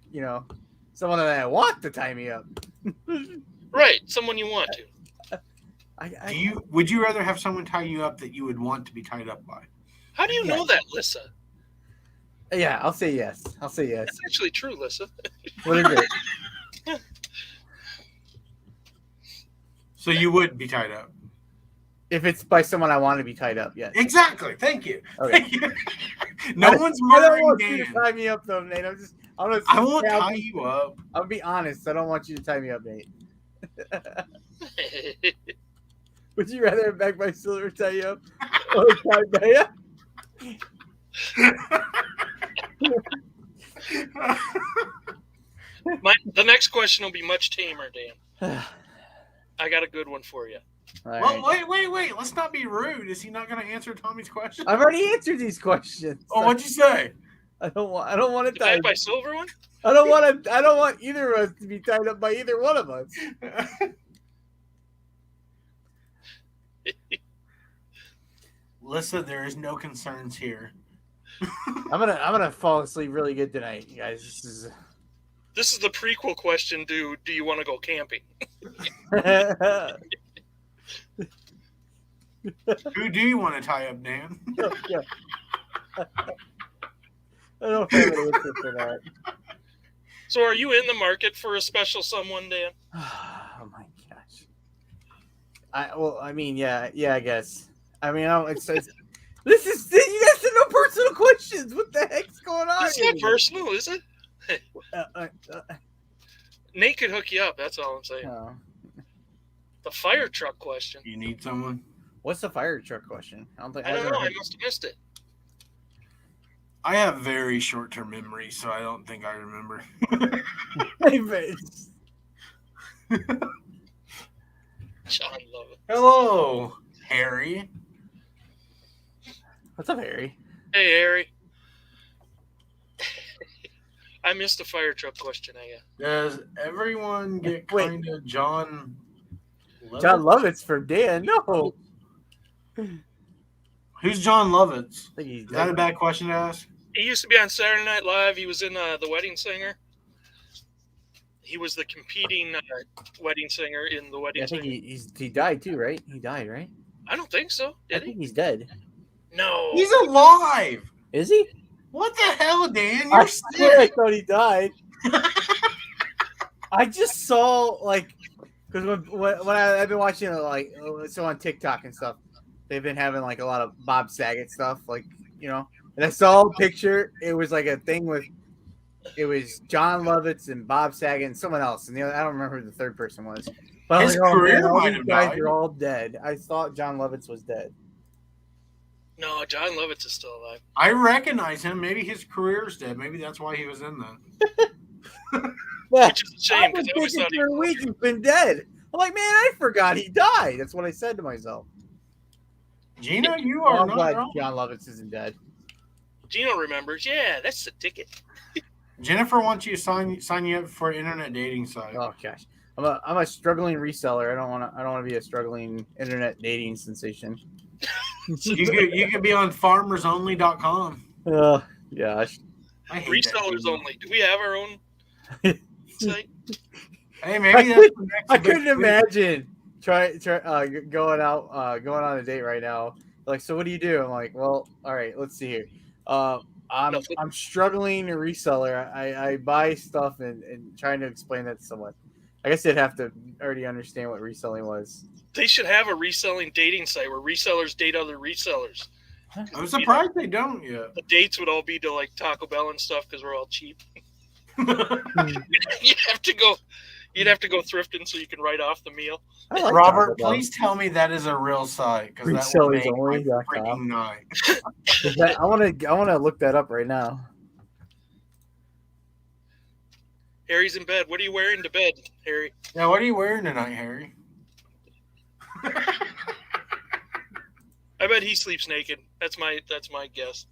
someone that I want to tie me up? Right, someone you want to. Would you rather have someone tie you up that you would want to be tied up by? How do you know that, Lissa? Yeah, I'll say yes. That's actually true, Lissa. What is it? So you would be tied up. If it's by someone I want to be tied up, yes. Exactly. Thank you. Okay. Thank you. No one's I don't murdering want you to Dan. tie me up though, Nate. I won't tie you up. I'll be honest. I don't want you to tie me up, Nate. Would you rather have back by silver tie you up or tie Bea? The next question will be much tamer, Dan. I got a good one for you. Well, wait. Let's not be rude. Is he not going to answer Tommy's question? I've already answered these questions. Oh, what'd you say? I don't want to The tie back by silver one? I don't want either of us to be tied up by either one of us. Listen, there is no concerns here. I'm gonna fall asleep really good tonight, you guys. This is the prequel question. Do you want to go camping? Who do you want to tie up, Dan? Yeah. I don't have an answer for that. So are you in the market for a special someone, Dan? Oh my gosh. Yeah, I guess. I mean, this is you guys have no personal questions. What the heck's going on? It's not personal, is it? Nate could hook you up. That's all I'm saying. Oh. The fire truck question. You need someone? What's the fire truck question? I don't know. I must have missed it. I have very short-term memory, so I don't think I remember. John Lovett. Hello, Harry. What's up, Harry? Hey, Harry. I missed the fire truck question, I guess. Does everyone get kind of John Lovitz? John Lovitz for Dan? No. Who's John Lovitz? Is that a bad question to ask? He used to be on Saturday Night Live. He was in The Wedding Singer. He was the competing wedding singer in The Wedding Singer. I think he died too, right? He died, right? I don't think so. I think he's dead. No. He's alive. Is he? What the hell, Dan? I You're swear I sick. thought he died. I just saw because when I've been watching so on TikTok and stuff, they've been having a lot of Bob Saget stuff, and I saw a picture. It was a thing with it was John Lovitz and Bob Saget and someone else, and I don't remember who the third person was. But His career might these have guys died. are all dead. I thought John Lovitz was dead. No, John Lovitz is still alive. I recognize him. Maybe his career's dead. Maybe that's why he was in that. Which is a shame I've because been I always thinking thought he for a week he's been dead. I'm like, man, I forgot he died. That's what I said to myself. Gino, you Oh, are I'm not glad wrong. John Lovitz isn't dead. Gino remembers. Yeah, that's the ticket. Jennifer wants you to sign you up for an internet dating site. Oh gosh, I'm a struggling reseller. I don't want to be a struggling internet dating sensation. You could be on farmersonly.com. Oh gosh. I hate Resellers that. only. Do we have our own site? Hey, maybe that's the next I big couldn't thing. imagine going on a date right now. So what do you do? I'm like, well, all right, let's see here. I'm struggling a reseller. I buy stuff and trying to explain that to someone. I guess they'd have to already understand what reselling was. They should have a reselling dating site where resellers date other resellers. I'm surprised they don't yet. The dates would all be to Taco Bell and stuff because we're all cheap. You'd have to go thrifting so you can write off the meal. I like Robert, Taco Bell. please tell me that is a real site because that would make my Ressellersonly.com. freaking night. I want to look that up right now. Harry's in bed. What are you wearing to bed, Harry? Yeah, what are you wearing tonight, Harry? I bet he sleeps naked. That's my guess.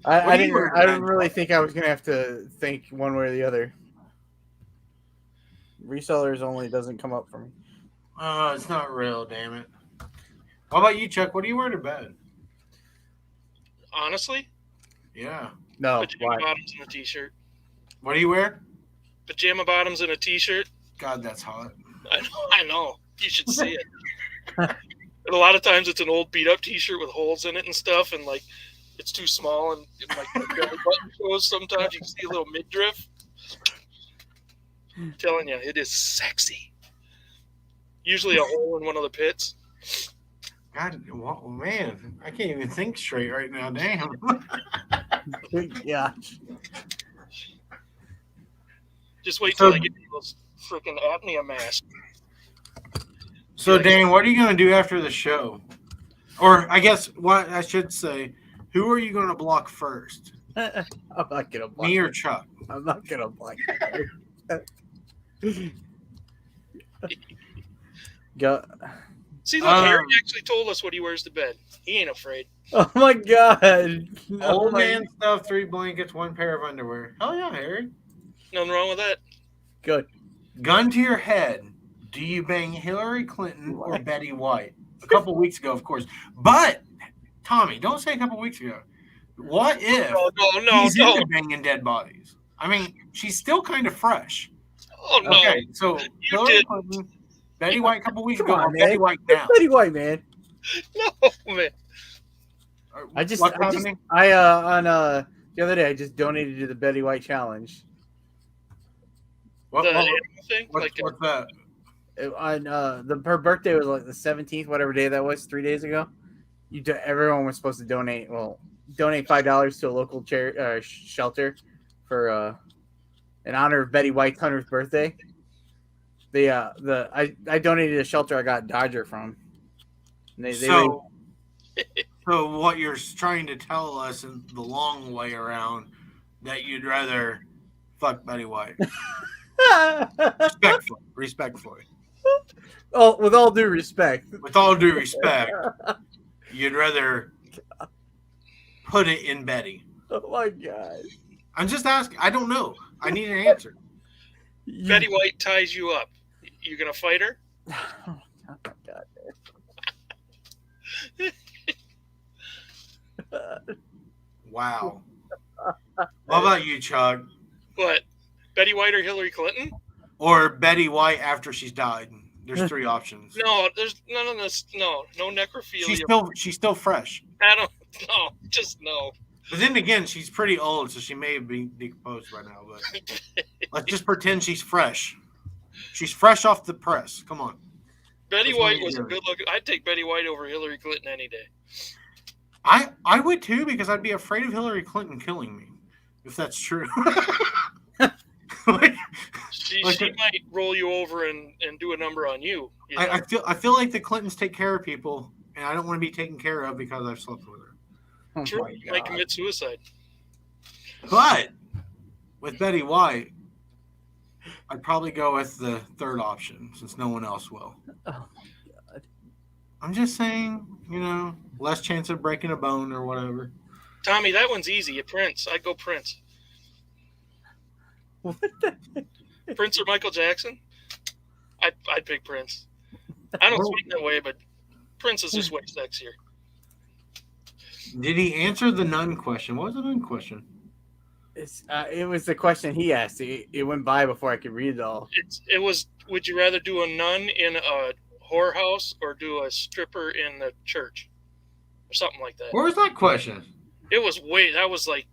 I do you wear didn't tonight? really think I was gonna have to think one way or the other. Resellers only doesn't come up for me. It's not real, damn it. How about you, Chuck? What do you wear to bed? Honestly, Yeah. No, pajama why? bottoms and a t-shirt. What do you wear? Pajama bottoms and a t-shirt. God, that's hot. I know. You should see it. And a lot of times it's an old beat up t-shirt with holes in it and stuff, and it's too small and the belly button shows. Sometimes you can see a little midriff. I'm telling you, it is sexy. Usually a hole in one of the pits. God, man, I can't even think straight right now. Damn. Yeah. Just wait till I get those freaking apnea masks. So, Dan, what are you going to do after the show? Or I guess what I should say, who are you going to block first? I'm not gonna block. Me or Chuck? I'm not gonna block. Go. See, look, Harry actually told us what he wears to bed. He ain't afraid. Oh my god. Old man stuff, 3 blankets, 1 pair of underwear. Hell yeah, Harry. Nothing wrong with that. Good. Gun to your head. Do you bang Hillary Clinton or Betty White? A couple weeks ago, of course. But, Tommy, don't say a couple weeks ago. What if he's into banging dead bodies? I mean, she's still kind of fresh. Oh, no. Okay, so Hillary Clinton, Betty White a couple weeks ago, or man. Betty White now? Betty White, man. No, man. The other day I just donated to the Betty White challenge. What animal thing? what's that? Her birthday was like the 17th, whatever day that was, 3 days ago. Everyone was supposed to donate $5 to a local shelter for in honor of Betty White's 100th birthday. I donated a shelter I got Dodger from. And so what you're trying to tell us in the long way around that you'd rather fuck Betty White? Respectfully. Oh, with all due respect. With all due respect, you'd rather put it in Betty. Oh my god. I'm just asking. I don't know. I need an answer. Betty White ties you up. You gonna fight her? Oh my god. Wow. What about you, Chuck? What? Betty White or Hillary Clinton? Or Betty White after she's died? There's 3 options. No, there's none of this. No necrophilia. She's still fresh. I don't. No, just no. But then again, she's pretty old, so she may have been decomposed by now. But let's just pretend she's fresh. She's fresh off the press. Come on. Betty White was a good look. I'd take Betty White over Hillary Clinton any day. I would too, because I'd be afraid of Hillary Clinton killing me, if that's true. She might roll you over and do a number on you. I feel like the Clintons take care of people, and I don't want to be taken care of because I've slept with her. Oh True, you might commit suicide. But with Betty White, I'd probably go with the third option since no one else will. Oh my god. I'm just saying, less chance of breaking a bone or whatever. Tommy, that one's easy. Prince. I'd go Prince. What the heck? Prince or Michael Jackson? I'd pick Prince. I don't speak that way, but Prince is just way sexier. Did he answer the nun question? What was the nun question? It was the question he asked. It went by before I could read it all. It was, would you rather do a nun in a whorehouse or do a stripper in the church? Or something like that. Where was that question? It was that was like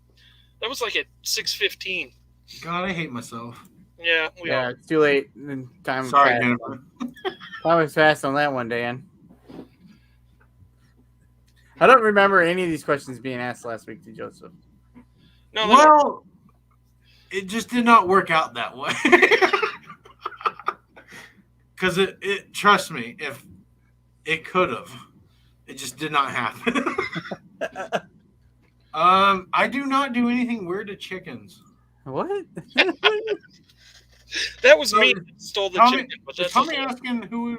at 6:15. God, I hate myself. Yeah, it's too late. Time Sorry, passed. Jennifer. Time was fast on that one, Dan. I don't remember any of these questions being asked last week to Joseph. No, well, it just did not work out that way. Because it trust me, if it could have, it just did not happen. I do not do anything weird to chickens. What? That was me that stole the chicken. But that's Tommy asking who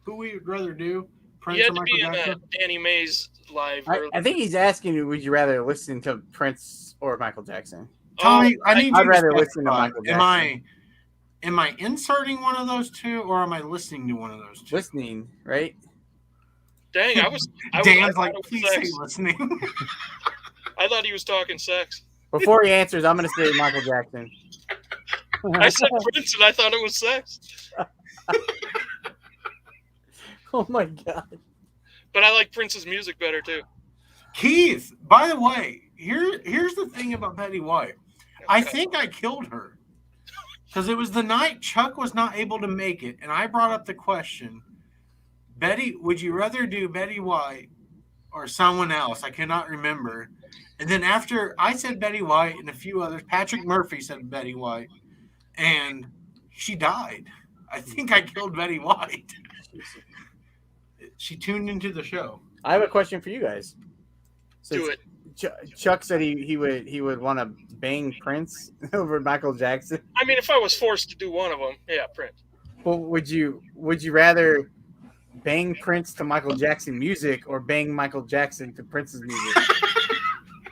we would rather do, Prince or Michael Jackson? Danny Mays live. I think he's asking you, would you rather listen to Prince or Michael Jackson? Tommy, I'd rather listen to Michael Jackson. Am I inserting one of those two, or am I listening to one of those two? Listening, right? Dang, Dan's like, please say listening. I thought he was talking sex. Before he answers, I'm going to say Michael Jackson. I said Prince, and I thought it was sex. Oh my god! But I like Prince's music better too. Keith, by the way, here's the thing about Betty White. Okay. I think I killed her because it was the night Chuck was not able to make it, and I brought up the question: Betty, would you rather do Betty White or someone else? I cannot remember. And then after I said Betty White and a few others, Patrick Murphy said Betty White. and she died. I think I killed Betty White. She tuned into the show. I have a question for you guys. Do it. Chuck said he would want to bang Prince over Michael Jackson. I mean, if I was forced to do one of them, yeah, Prince. Well, would you rather bang Prince to Michael Jackson music or bang Michael Jackson to Prince's music?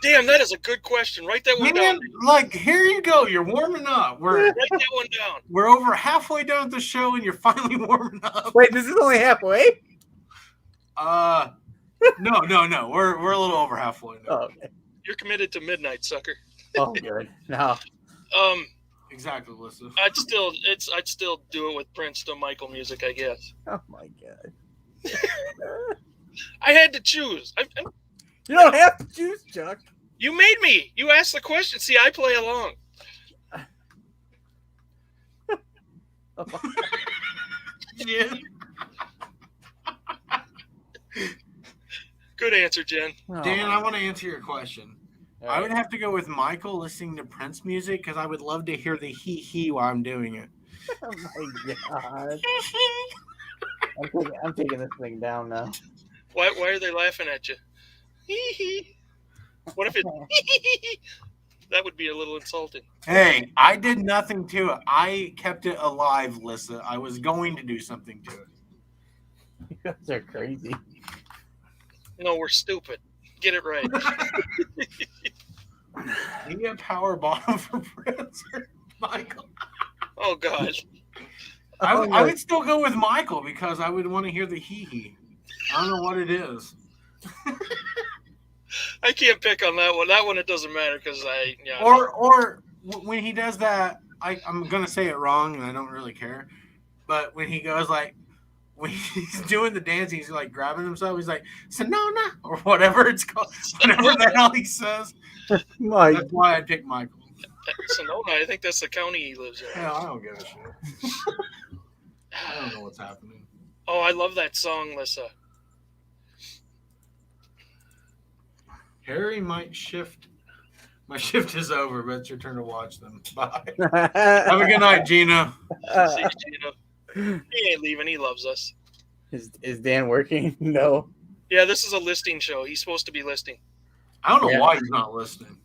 Damn, that is a good question. Write that one down. Like, here you go. You're warming up. Write that one down. We're over halfway down the show, and you're finally warming up. Wait, this is only halfway? No. We're a little over halfway now. Oh, okay. You're committed to midnight, sucker. Oh, good. No. Exactly, Alyssa. I'd still do it with Prince to Michael music, I guess. Oh my god. I had to choose. You don't have to choose, Chuck. You made me. You asked the question. See, I play along. Yeah. Good answer, Jen. Dan, I want to answer your question. All I right. would have to go with Michael listening to Prince music because I would love to hear the hee while I'm doing it. Oh my god. I'm taking this thing down now. Why are they laughing at you? What if it? That would be a little insulting. Hey, I did nothing to it. I kept it alive, Lissa. I was going to do something to it. You guys are crazy. No, we're stupid. Get it right. You get power bottom for Prince or Michael. Oh God. I would still go with Michael because I would want to hear the hee. I don't know what it is. I can't pick on that one. That one it doesn't matter because Or when he does that, I'm gonna say it wrong and I don't really care. But when he goes like when he's doing the dance, he's like grabbing himself. He's like Sonona or whatever it's called. Whatever the hell he says. That's why I pick Michael. Sonoma, I think that's the county he lives in. Hell, I don't give a shit. I don't know what's happening. Oh, I love that song, Lissa. Harry might shift. My shift is over, but it's your turn to watch them. Bye. Have a good night, Gina. See you, Gina. He ain't leaving. He loves us. Is Dan working? No. Yeah, this is a listing show. He's supposed to be listing. I don't know why he's not listening.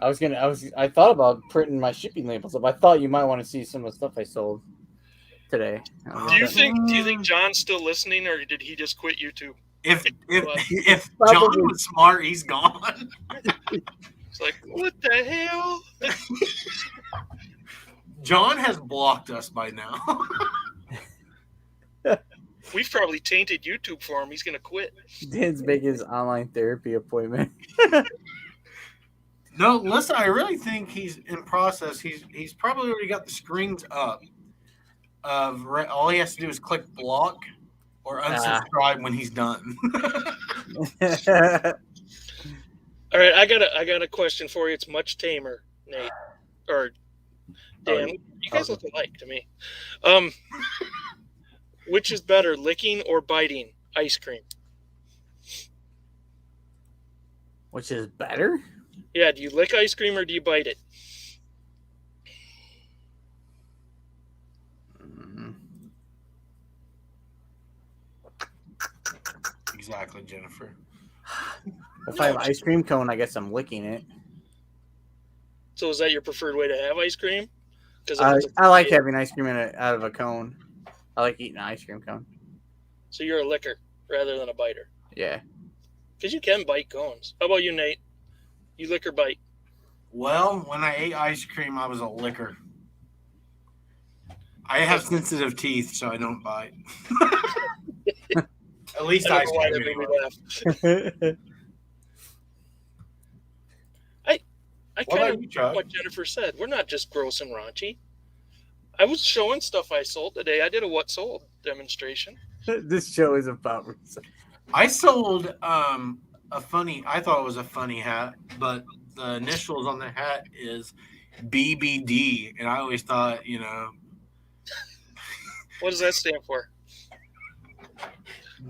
I thought about printing my shipping labels up. I thought you might want to see some of the stuff I sold today. Do you think John's still listening, or did he just quit YouTube? If John was smart, he's gone. It's like, what the hell? John has blocked us by now. We've probably tainted YouTube for him. He's gonna quit. Dan's making his online therapy appointment. No, listen, I really think he's in process. He's probably already got the screens up. All he has to do is click block or unsubscribe when he's done. All right, I got a question for you. It's much tamer, Nate or Dan. You guys look alike to me. Which is better, licking or biting ice cream? Which is better? Yeah, do you lick ice cream or do you bite it? Exactly, Jennifer. If I have an ice cream cone, I guess I'm licking it. So is that your preferred way to have ice cream? I like having ice cream out of a cone. I like eating an ice cream cone. So you're a licker rather than a biter. Yeah. Because you can bite cones. How about you, Nate? You lick or bite? Well, when I ate ice cream, I was a licker. I have sensitive teeth, so I don't bite. At least ice cream. Anyway. I kind of like what Jennifer said. We're not just gross and raunchy. I was showing stuff I sold today. I did a what sold demonstration. This show is about research. I sold I thought it was a funny hat, but the initials on the hat is BBD, and I always thought, What does that stand for?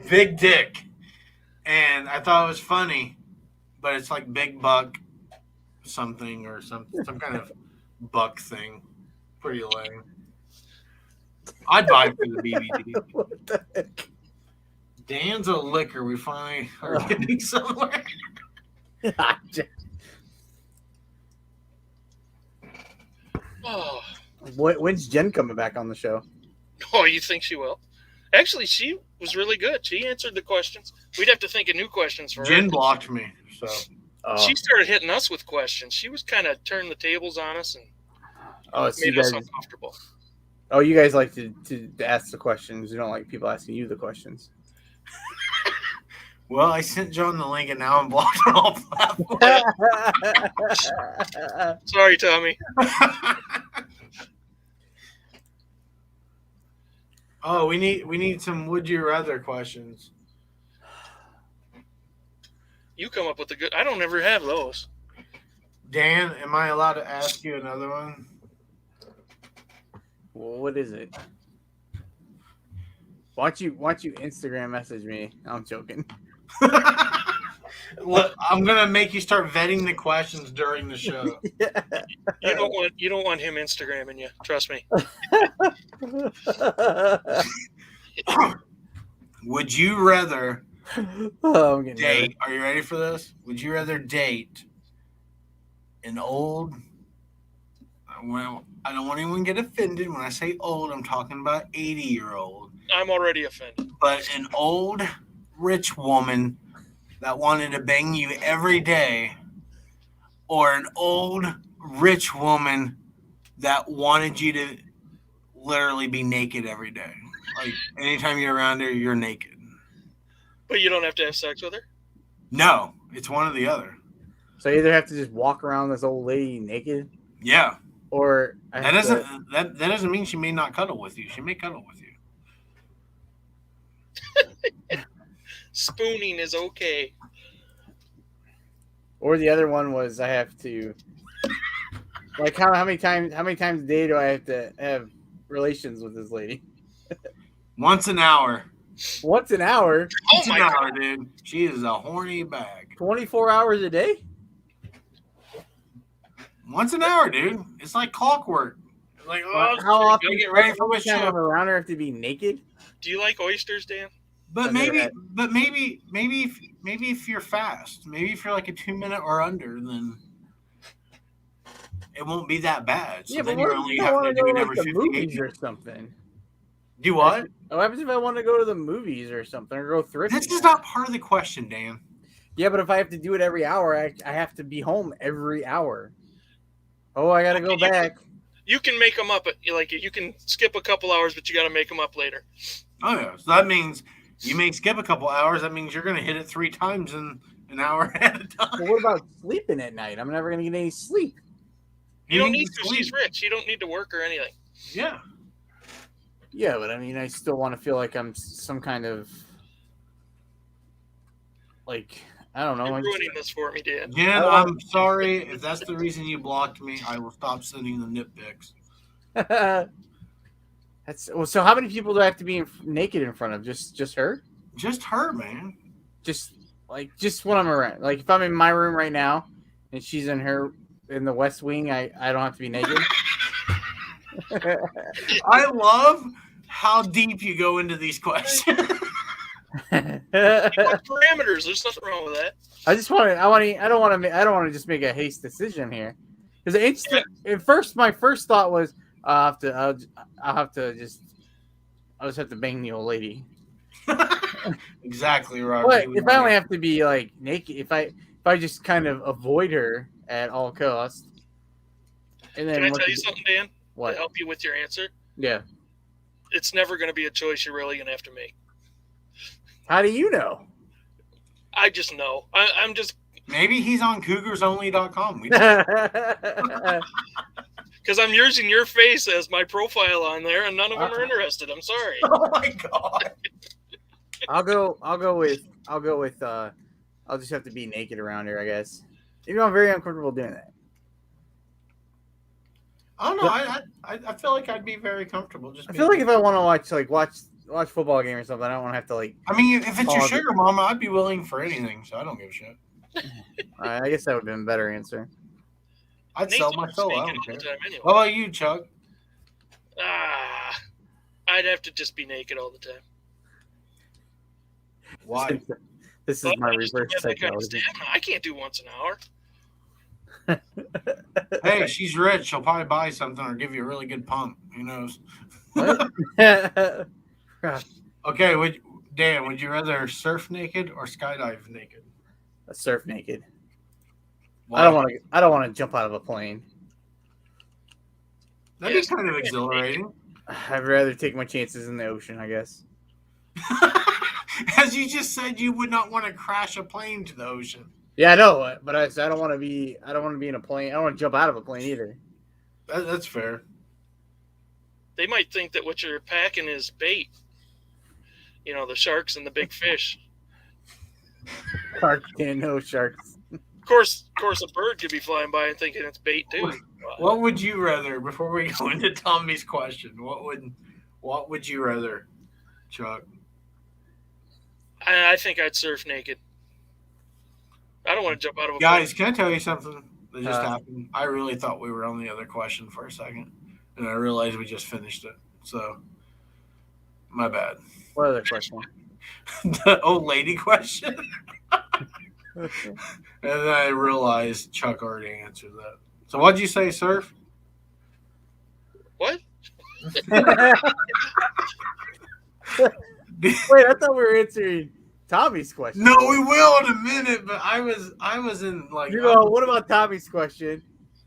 Big dick. And I thought it was funny, but it's like big buck something or some kind of buck thing. pretty lame. I'd buy it for the BBD. What the heck? Dan's a liquor. We finally are getting somewhere. Oh. When's Jen coming back on the show? Oh, you think she will? Actually, she was really good. She answered the questions. We'd have to think of new questions for her. Jen blocked me, so She started hitting us with questions. She was kind of turning the tables on us and so made us uncomfortable. Oh, you guys like to ask the questions. You don't like people asking you the questions. well, I sent John the link, and now I'm blocked on all platforms. Sorry, Tommy. Oh, we need some would you rather questions. You come up with a good. I don't ever have those. Dan, am I allowed to ask you another one? Well, what is it? Why don't you Instagram message me? I'm joking. Look, I'm gonna make you start vetting the questions during the show. You don't want him Instagramming you. Trust me. Would you rather I'm getting date? Are you ready for this? Would you rather date an old? Well, I don't want anyone to get offended when I say old. I'm talking about 80-year-old. I'm already offended. But an old rich woman that wanted to bang you every day, or an old rich woman that wanted you to literally be naked every day. Like anytime you're around her, you're naked. But you don't have to have sex with her? No, it's one or the other. So you either have to just walk around this old lady naked, Yeah. or That doesn't mean she may not cuddle with you. She may cuddle with you. Spooning is okay. or the other one was I have to like how many times a day do I have to have relations with this lady? Once an hour. Once an hour? Oh Once my an hour, God. dude. She is a horny bag. 24 hours a day? Once an hour, dude. It's like clockwork. Like, How gotta often get ready for my every time show. I'm around her, I have to be naked? Do you like oysters, Dan? But I've never maybe had- if you're fast, maybe if you're like a 2 minute or under, then it won't be that bad. So Yeah, but then what you're if only I having want to to do go it to every like, the 58 movies or minutes. something? Do what? What happens if I want to go to the movies or something, or go thrifting? This is not part of the question, Dan. Yeah, but if I have to do it every hour, I have to be home every hour. Oh, I gotta go back. You can make them up. Like you can skip a couple hours, but you got to make them up later. Oh yeah, so that means you may skip a couple hours. That means you're going to hit it 3 times in an hour at a time. But what about sleeping at night? I'm never gonna get any sleep. You don't need need to to. sleep. She's rich. You don't need to work or anything. Yeah. Yeah, but I mean, I still want to feel like I'm some kind of like I don't know. You're I'm ruining this for me, Dan. Jen, I'm sorry. If that's the reason you blocked me, I will stop sending the nip pics. That's well. So how many people do I have to be naked in front of? Just her? Just her, man. Just when I'm around. Like if I'm in my room right now and she's in the West Wing, I don't have to be naked. I love how deep you go into these questions. You got parameters. There's nothing wrong with that. I don't want to just make a haste decision here, because my first thought was I'll just have to bang the old lady. Exactly, Robert. But if I only have to be like naked, if I just kind of avoid her at all costs, and then Can I tell you something, Dan? What? To help you with your answer? Yeah. It's never going to be a choice you're really going to have to make. How do you know? I just know. I'm just Maybe he's on cougarsonly.com. because I'm using your face as my profile on there, and none of them are interested. I'm sorry. Oh my god. I'll go with I'll just have to be naked around her, I guess. Even though I'm very uncomfortable doing that. I don't know. I feel like I'd be very comfortable. Just I feel like if I want to watch football game or something, I don't want to have to like. I mean, if it's your pause it. sugar mama, I'd be willing for anything. So I don't give a shit. I guess that would have been a better answer. I'd Nate's sell my soul. I speaking don't all the care. time anyway. How about you, Chuck? I'd have to just be naked all the time. Why? This is my reverse psychology. I can't do once an hour. Hey, she's rich. She'll probably buy something or give you a really good pump. Who knows? Okay, Dan, would you rather surf naked or skydive naked? Surf naked. Why? I don't want to jump out of a plane. That'd be kind of exhilarating. I'd rather take my chances in the ocean, I guess. As you just said, you would not want to crash a plane to the ocean. Yeah, I know, but I don't want to be. I don't want to be in a plane. I don't want to jump out of a plane either. That's fair. They might think that what you're packing is bait. You know, the sharks and the big fish. Sharks can't know sharks. Of course, a bird could be flying by and thinking it's bait too. What would you rather? Before we go into Tommy's question, what would you rather, Chuck? I think I'd surf naked. I don't want to jump out of a Guys, plane. can I tell you something that just happened? I really thought we were on the other question for a second, and I realized we just finished it. So, my bad. What other question? The old lady question. And then I realized Chuck already answered that. So what'd you say, surf? What? Wait, I thought we were answering Tommy's question. No, we will in a minute, but I was in like What about Tommy's question?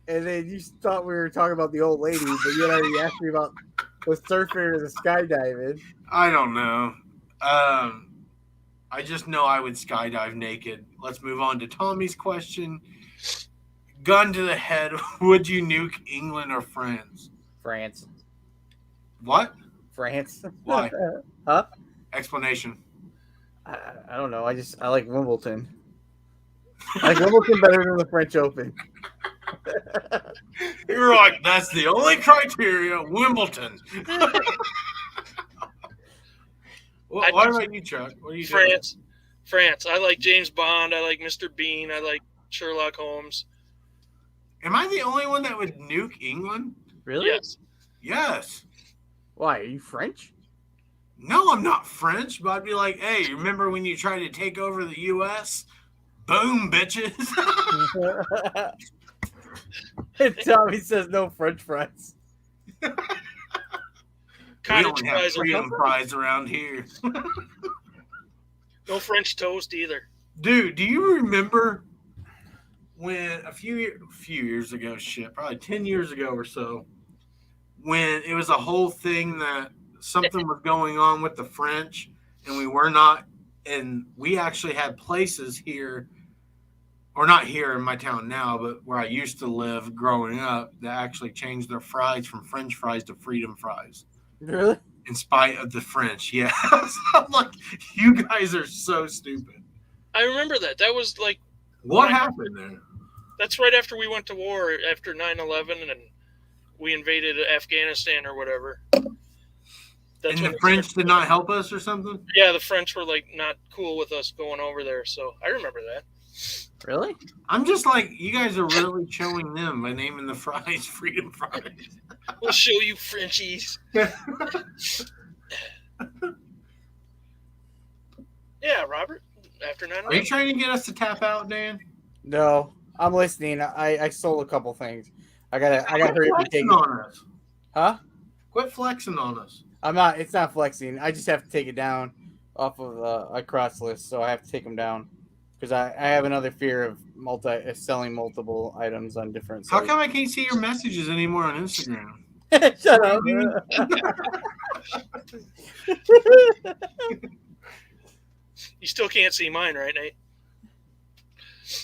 And then you thought we were talking about the old lady, but you already asked me about the surfing or the skydiving. I don't know. I just know I would skydive naked. Let's move on to Tommy's question. Gun to the head, would you nuke England or France? France. What? France. Why? Huh? Explanation. I don't know. I like Wimbledon. I like Wimbledon better than the French Open. You're like, that's the only criteria, Wimbledon. What about you, Chuck? What are you doing? France. I like James Bond. I like Mr. Bean. I like Sherlock Holmes. Am I the only one that would nuke England? Really? Yes. Yes. Why? Are you French? No, I'm not French, but I'd be like, hey, remember when you tried to take over the U.S.? Boom, bitches. Tommy says no French fries. We Cottage don't have fries are freedom fries around here. no French toast either. Dude, do you remember when a few years ago, probably 10 years ago or so, when it was a whole thing that something was going on with the French and we were not, and we actually had places here, or not here in my town now, but where I used to live growing up, that actually changed their fries from French fries to freedom fries. Really? In spite of the French, yeah. I'm like, you guys are so stupid. I remember that. That was like... What happened there? That's right after we went to war, after 9/11, and we invaded Afghanistan or whatever. And the French did not help us or something? Yeah, the French were like not cool with us going over there, so I remember that. Really? I'm just like, you guys are really showing them by naming the fries freedom fries. We'll show you Frenchies. Yeah, Robert, after 9/11. Are you trying to get us to tap out, Dan? No, I'm listening. I sold a couple things. I gotta hurry up and take it. On us. Huh? Quit flexing on us. I'm not. It's not flexing. I just have to take it down off of a cross list, so I have to take them down because I have another fear of selling multiple items on different sites. How come I can't see your messages anymore on Instagram? Shut up. You still can't see mine, right, Nate?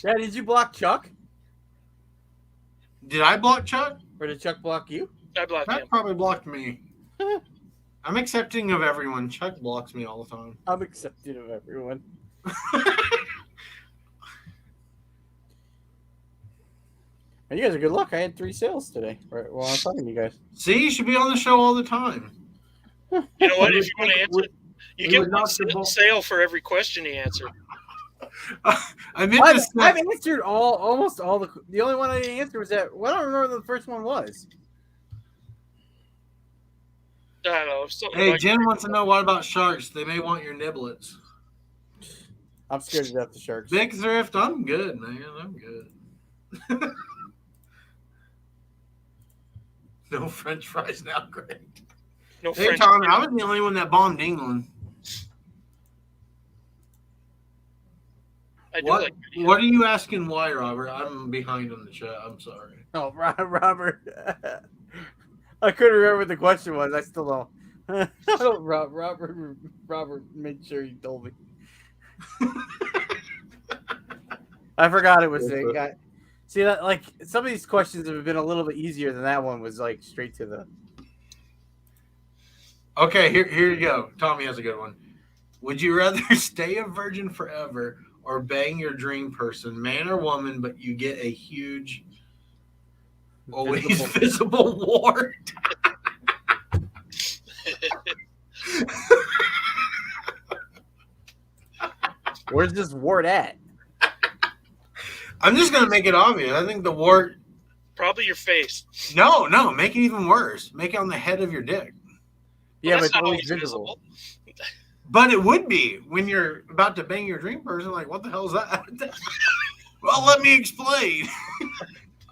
Yeah, did you block Chuck? Did I block Chuck? Or did Chuck block you? I blocked Chuck him. probably blocked me. I'm accepting of everyone. Chuck blocks me all the time. I'm accepting of everyone. And you guys are good luck. I had 3 sales today while I'm talking to you guys. See, you should be on the show all the time. You know what? If you want to answer, you get one not sale for every question he answered. I meant to say, I've answered almost all the only one I didn't answer was that. Well, I don't remember what the first one was. I don't know. Something Hey, about Jen wants to know what about sharks? They may want your niblets. I'm scared to death of sharks. Big Thrift, I'm good, man. I'm good. No French fries now, great. no Hey, French. Tommy, I was the only one that bombed England. I do What? like. What are you asking? Why, Robert? I'm behind on the chat. I'm sorry. Oh, Robert. I couldn't remember what the question was. I still don't. Robert made sure he told me. I forgot it was a guy. See, like some of these questions have been a little bit easier than that one was like straight to the. Okay, here you go. Tommy has a good one. Would you rather stay a virgin forever or bang your dream person, man or woman, but you get a huge, always visible wart? Where's this wart at? I'm just going to make it obvious. I think the wart... Probably your face. No, make it even worse. Make it on the head of your dick. Yeah, Well, but that's it's not always always visible. But it would be when you're about to bang your dream person. Like, what the hell is that? Well, let me explain.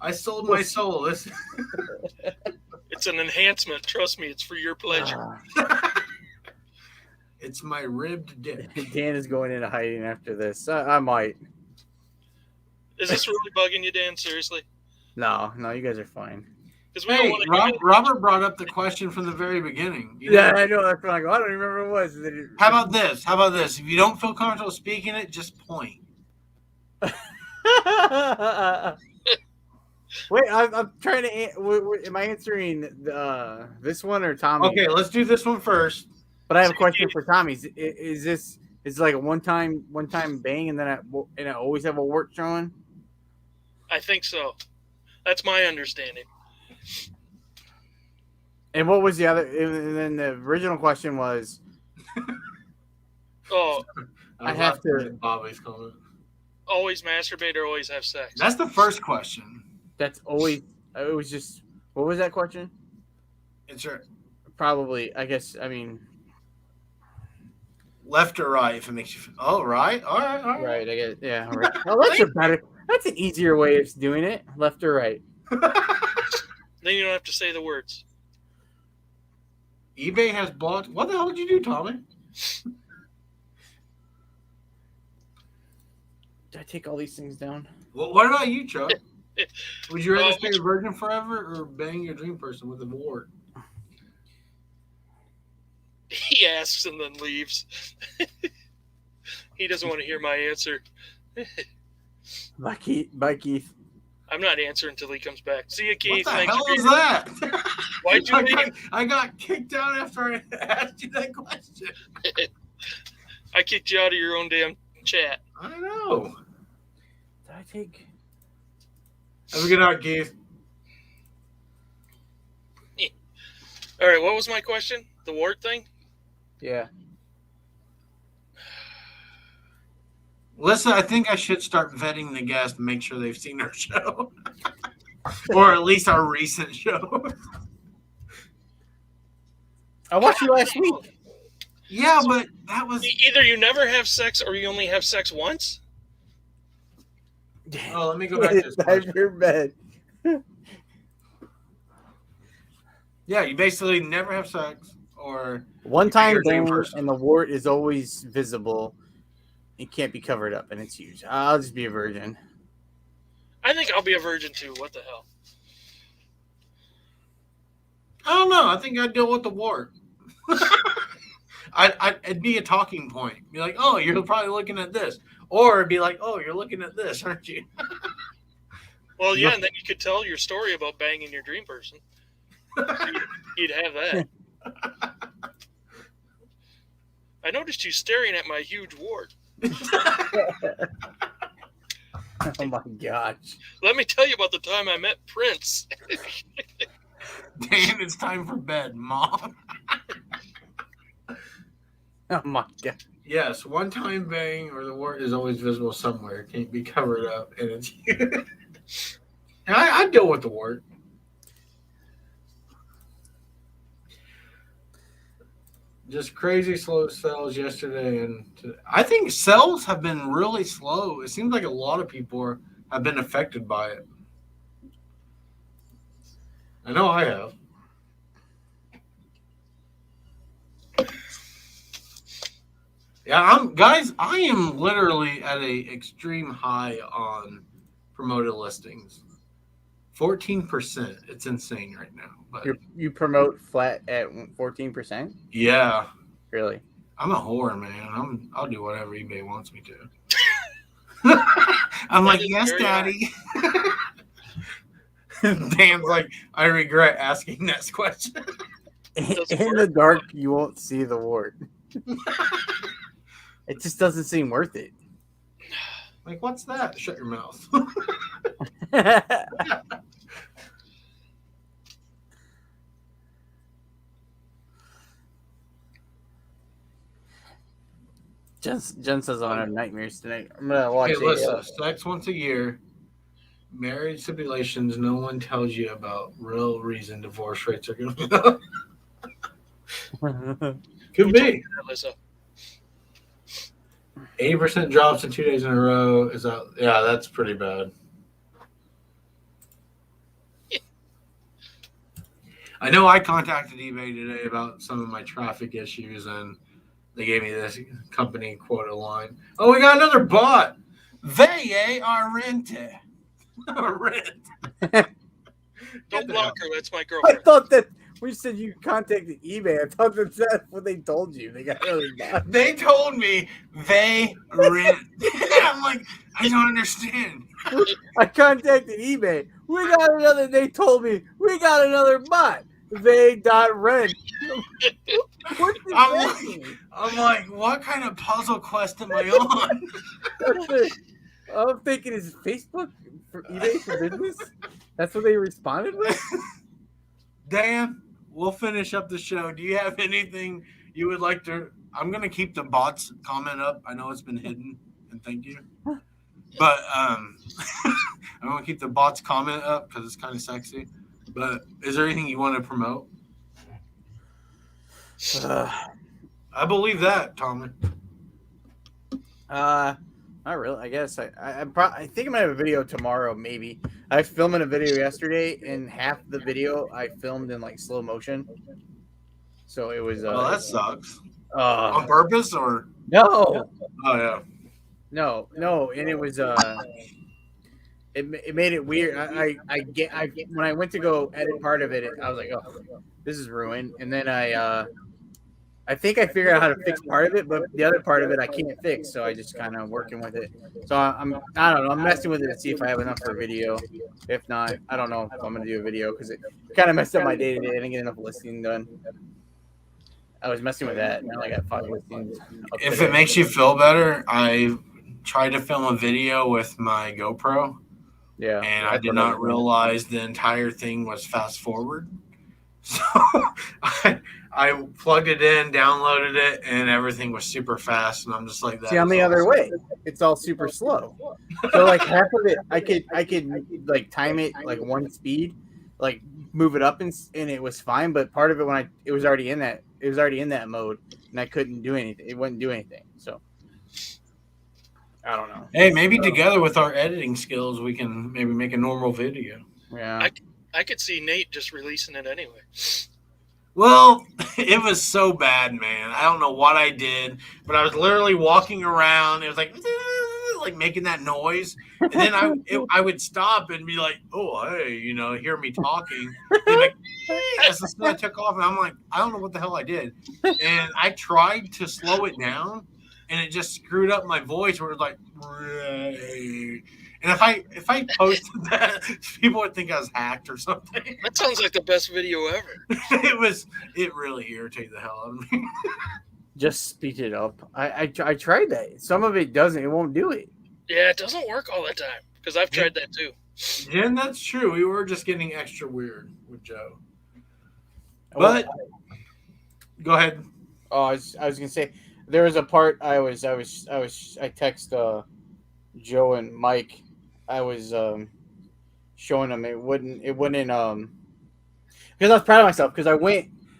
I sold my soul. This... It's an enhancement. Trust me, it's for your pleasure. It's my ribbed dick. Dan is going into hiding after this. I might. Is this really bugging you, Dan? Seriously? No, you guys are fine. Because we Hey, don't want to. Robert brought up the question from the very beginning. You Yeah, know? I know. That's what I go. I don't even remember what it was. How about this? If you don't feel comfortable speaking it, just point. Wait, I'm trying to. Am I answering this one or Tommy? Okay, let's do this one first. But I have a question for Tommy. Is this like a one time bang and then I always have a wart showing? I think so. That's my understanding. And what was the other? And then the original question was. Oh, I have to. Bobby's comment. Always masturbate or always have sex? That's the first question. That's always. It was just. What was that question? It's your Probably. I guess. I mean. left or right if it makes you feel. Oh, right. All right. Right. I guess. Yeah. Right. Well, that's a better. That's an easier way of doing it. Left or right. Then you don't have to say the words. eBay has blocked. What the hell did you do, Tommy? Did I take all these things down? Well, what about you, Chuck? Would you rather stay a virgin forever or bang your dream person with a wart? He asks and then leaves. He doesn't want to hear my answer. Bye, Keith. I'm not answering until he comes back. See you, Keith. What the Thank hell you. is that? Why'd you leave? I got kicked out after I asked you that question. I kicked you out of your own damn chat. I know. Did I take? Have a good night, Keith. All right, what was my question? The wart thing? Yeah. Listen, I think I should start vetting the guests and make sure they've seen our show. Or at least our recent show. I watched you last week. Yeah, but that was... Either you never have sex or you only have sex once? Oh, let me go back to this question. Your bed. Yeah, you basically never have sex or... One time You're a dream bang person. and the wart is always visible. It can't be covered up and it's huge. I'll just be a virgin. I think I'll be a virgin too. What the hell? I don't know. I think I'd deal with the wart. It'd be a talking point. Be like, oh, you're probably looking at this. Or it'd be like, oh, you're looking at this, aren't you? Well, yeah, and then you could tell your story about banging your dream person. You'd have that. I noticed you staring at my huge wart. Oh my gosh. Let me tell you about the time I met Prince. Dan, it's time for bed, Mom. Oh my god. Yes, one time bang or the wart is always visible somewhere. It can't be covered up. And it's huge. I'd deal with the wart. Just crazy slow sales yesterday, and I think sales have been really slow. It seems like a lot of people have been affected by it. I know I have. Yeah, I am literally at a extreme high on promoted listings. 14%. It's insane right now. But You promote flat at 14%? yeah, Really? I'm a whore, man. I'll do whatever eBay wants me to. I'm like, yes, daddy. Dan's like, I regret asking that question. In the dark, you won't see the wart. It just doesn't seem worth it. Like, what's that? Shut your mouth. Jen says I have nightmares tonight. I'm gonna watch Hey, it. listen, sex once a year, marriage stipulations no one tells you about, real reason divorce rates are going up. Could be. 80% drops in 2 days in a row. Is that? Yeah, that's pretty bad. I know I contacted eBay today about some of my traffic issues, and they gave me this company quota line. Oh, we got another bot. They are rented. Rent. Don't block her. That's my I girlfriend. thought that we said you contacted eBay. I thought that's what they told you. They got really bad. They told me they rent. I'm like, I don't understand. I contacted eBay. They told me we got another bot. They.rent. What does that mean? I'm like, what kind of puzzle quest am I on? I'm thinking, is it Facebook for eBay for business? That's what they responded with? Dan, we'll finish up the show. Do you have anything you would like to? I'm going to keep the bots comment up. I know it's been hidden, and thank you. But I'm going to keep the bots comment up because it's kind of sexy. But is there anything you want to promote? I believe that, Tommy. Not really. I guess I think I'm gonna have a video tomorrow. Maybe I was filming a video yesterday, and half the video I filmed in like slow motion. So it was. Well, that sucks. On purpose or no? Oh yeah. No, and it was it made it weird. I when I went to go edit part of it, I was like, oh, this is ruined. And then I think I figured out how to fix part of it, but the other part of it I can't fix. So I just kind of working with it. So I don't know. I'm messing with it to see if I have enough for a video. If not, I don't know if I'm gonna do a video because it kind of messed up my day to day. I didn't get enough listing done. I was messing with that. Now I got 5 listings. If it makes you feel better, I tried to film a video with my GoPro. Yeah. And I did not realize the entire thing was fast forward. So I plugged it in, downloaded it, and everything was super fast. And I'm just like that. See, I'm the other way. It's all super slow. So like half of it, I could like time it like one speed, like move it up, and it was fine. But part of it it was already in that mode, and I couldn't do anything. It wouldn't do anything. So I don't know. Hey, maybe together with our editing skills, we can maybe make a normal video. Yeah. I could see Nate just releasing it anyway. Well, it was so bad, man. I don't know what I did, but I was literally walking around. It was like making that noise. And then I would stop and be like, oh, hey, hear me talking. And like, as the snow took off, and I'm like, I don't know what the hell I did. And I tried to slow it down, and it just screwed up my voice where it was like, and if I posted that, people would think I was hacked or something. That sounds like the best video ever. It really irritated the hell out of me. Just speed it up. I tried that. Some of it doesn't. It won't do it. Yeah, it doesn't work all the time because I've tried that too. Yeah, that's true. We were just getting extra weird with Joe. But go ahead. Oh, I was gonna say there was a part I text Joe and Mike. I was showing them it wouldn't because I was proud of myself because I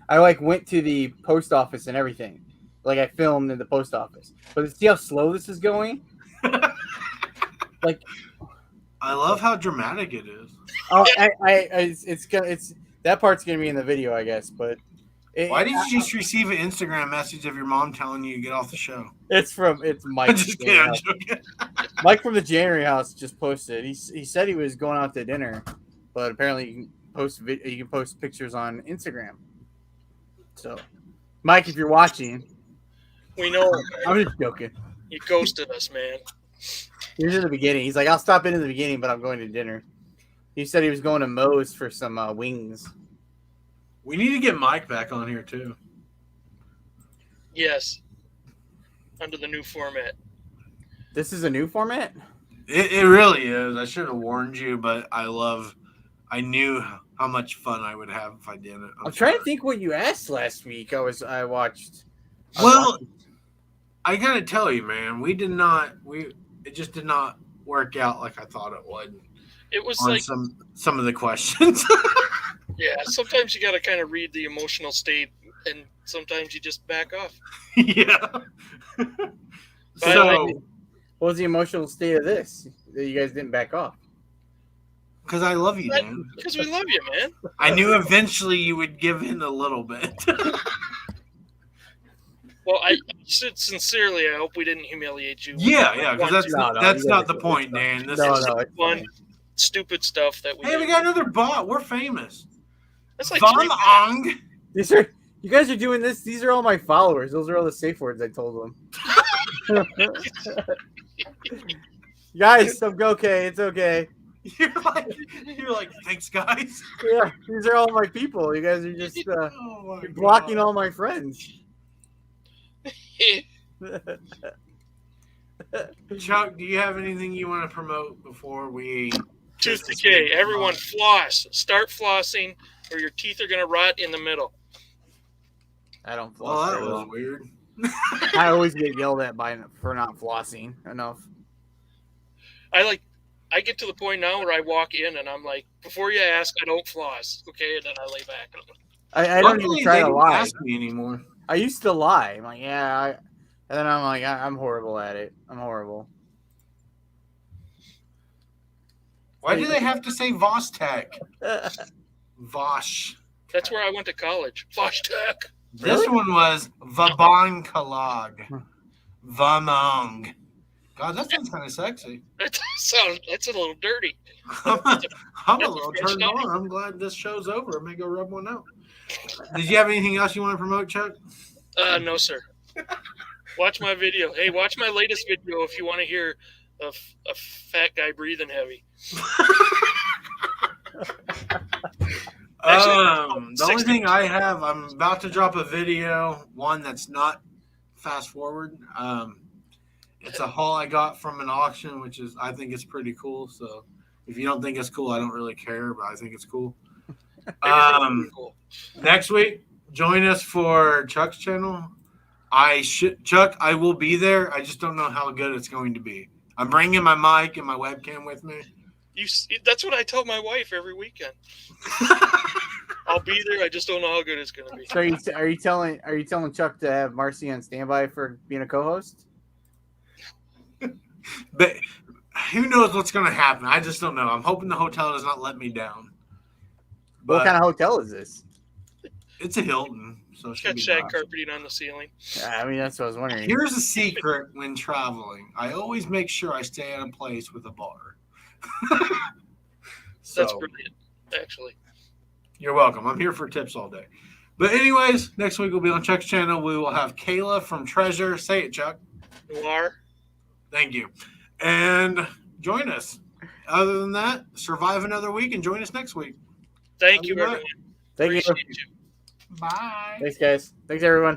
I like went to the post office and everything. Like I filmed in the post office. But see how slow this is going? Like, I love how dramatic it is. oh, it's that part's gonna be in the video, I guess. But Why did you just receive an Instagram message of your mom telling you to get off the show? it's Mike. I'm just kidding. I'm joking. Mike from the January house just posted. He said he was going out to dinner, but apparently you can post pictures on Instagram. So, Mike, if you're watching, We know I'm just joking. you ghosted us, man. He was in the beginning. He's like, I'll stop in the beginning, but I'm going to dinner. He said he was going to Moe's for some wings. We need to get Mike back on here too. Yes. Under the new format. This is a new format? It really is. I should have warned you, but I knew how much fun I would have if I did it. I'm trying to think what you asked last week. I watched. I gotta tell you, man, it just did not work out like I thought it would. It was on like some of the questions. yeah, sometimes you got to kind of read the emotional state, and sometimes you just back off. Yeah. So, what was the emotional state of this that you guys didn't back off? Because I love you, man. Because we love you, man. I knew eventually you would give in a little bit. Well, I said sincerely, I hope we didn't humiliate you. Yeah, because that's not the point, Dan. This is fun, stupid stuff that we. Hey, we got another bot. We're famous. That's like Ong. These are you guys are doing this. These are all my followers. Those are all the safe words I told them. Guys, I'm okay. It's okay. You're like, thanks, guys. Yeah, these are all my people. You guys are just you're blocking all my friends. Chuck, do you have anything you want to promote before we Tooth decay? Everyone floss. Start flossing, or your teeth are gonna rot in the middle. I don't floss. Well, that was weird. I always get yelled at for not flossing enough. I get to the point now where I walk in and I'm like, before you ask, I don't floss, okay? And then I lay back. I don't even try to lie. Ask me anymore. I used to lie. I'm like, yeah, and then I'm like, I'm horrible at it. I'm horrible. Why do they have to say Vostech? Vosh. That's where I went to college. Vosh Tech. This one was Vabon Kalag. Vamong. God, that sounds kind of sexy. That's a little dirty. I'm a little turned on. I'm glad this show's over. I may go rub one out. Did you have anything else you want to promote, Chuck? No, sir. Watch my video. Hey, watch my latest video if you want to hear a fat guy breathing heavy. The only thing I have, I'm about to drop a video, one that's not fast forward. It's a haul I got from an auction, which is, I think it's pretty cool. So if you don't think it's cool, I don't really care, but I think it's cool. Next week, join us for Chuck's channel. Chuck, I will be there. I just don't know how good it's going to be. I'm bringing my mic and my webcam with me. That's what I tell my wife every weekend. I'll be there. I just don't know how good it's going to be. So are you telling Chuck to have Marcy on standby for being a co-host? But who knows what's going to happen? I just don't know. I'm hoping the hotel does not let me down. What kind of hotel is this? It's a Hilton. So It's got shag carpeting on the ceiling. I mean, that's what I was wondering. Here's a secret when traveling. I always make sure I stay at a place with a bar. That's brilliant, actually. You're welcome. I'm here for tips all day. But anyways, next week we'll be on Chuck's channel. We will have Kayla from Treasure. Say it, Chuck. Noir. Thank you. And join us. Other than that, survive another week and join us next week. Thank you, everyone. Thank you. Bye. Thanks, guys. Thanks, everyone.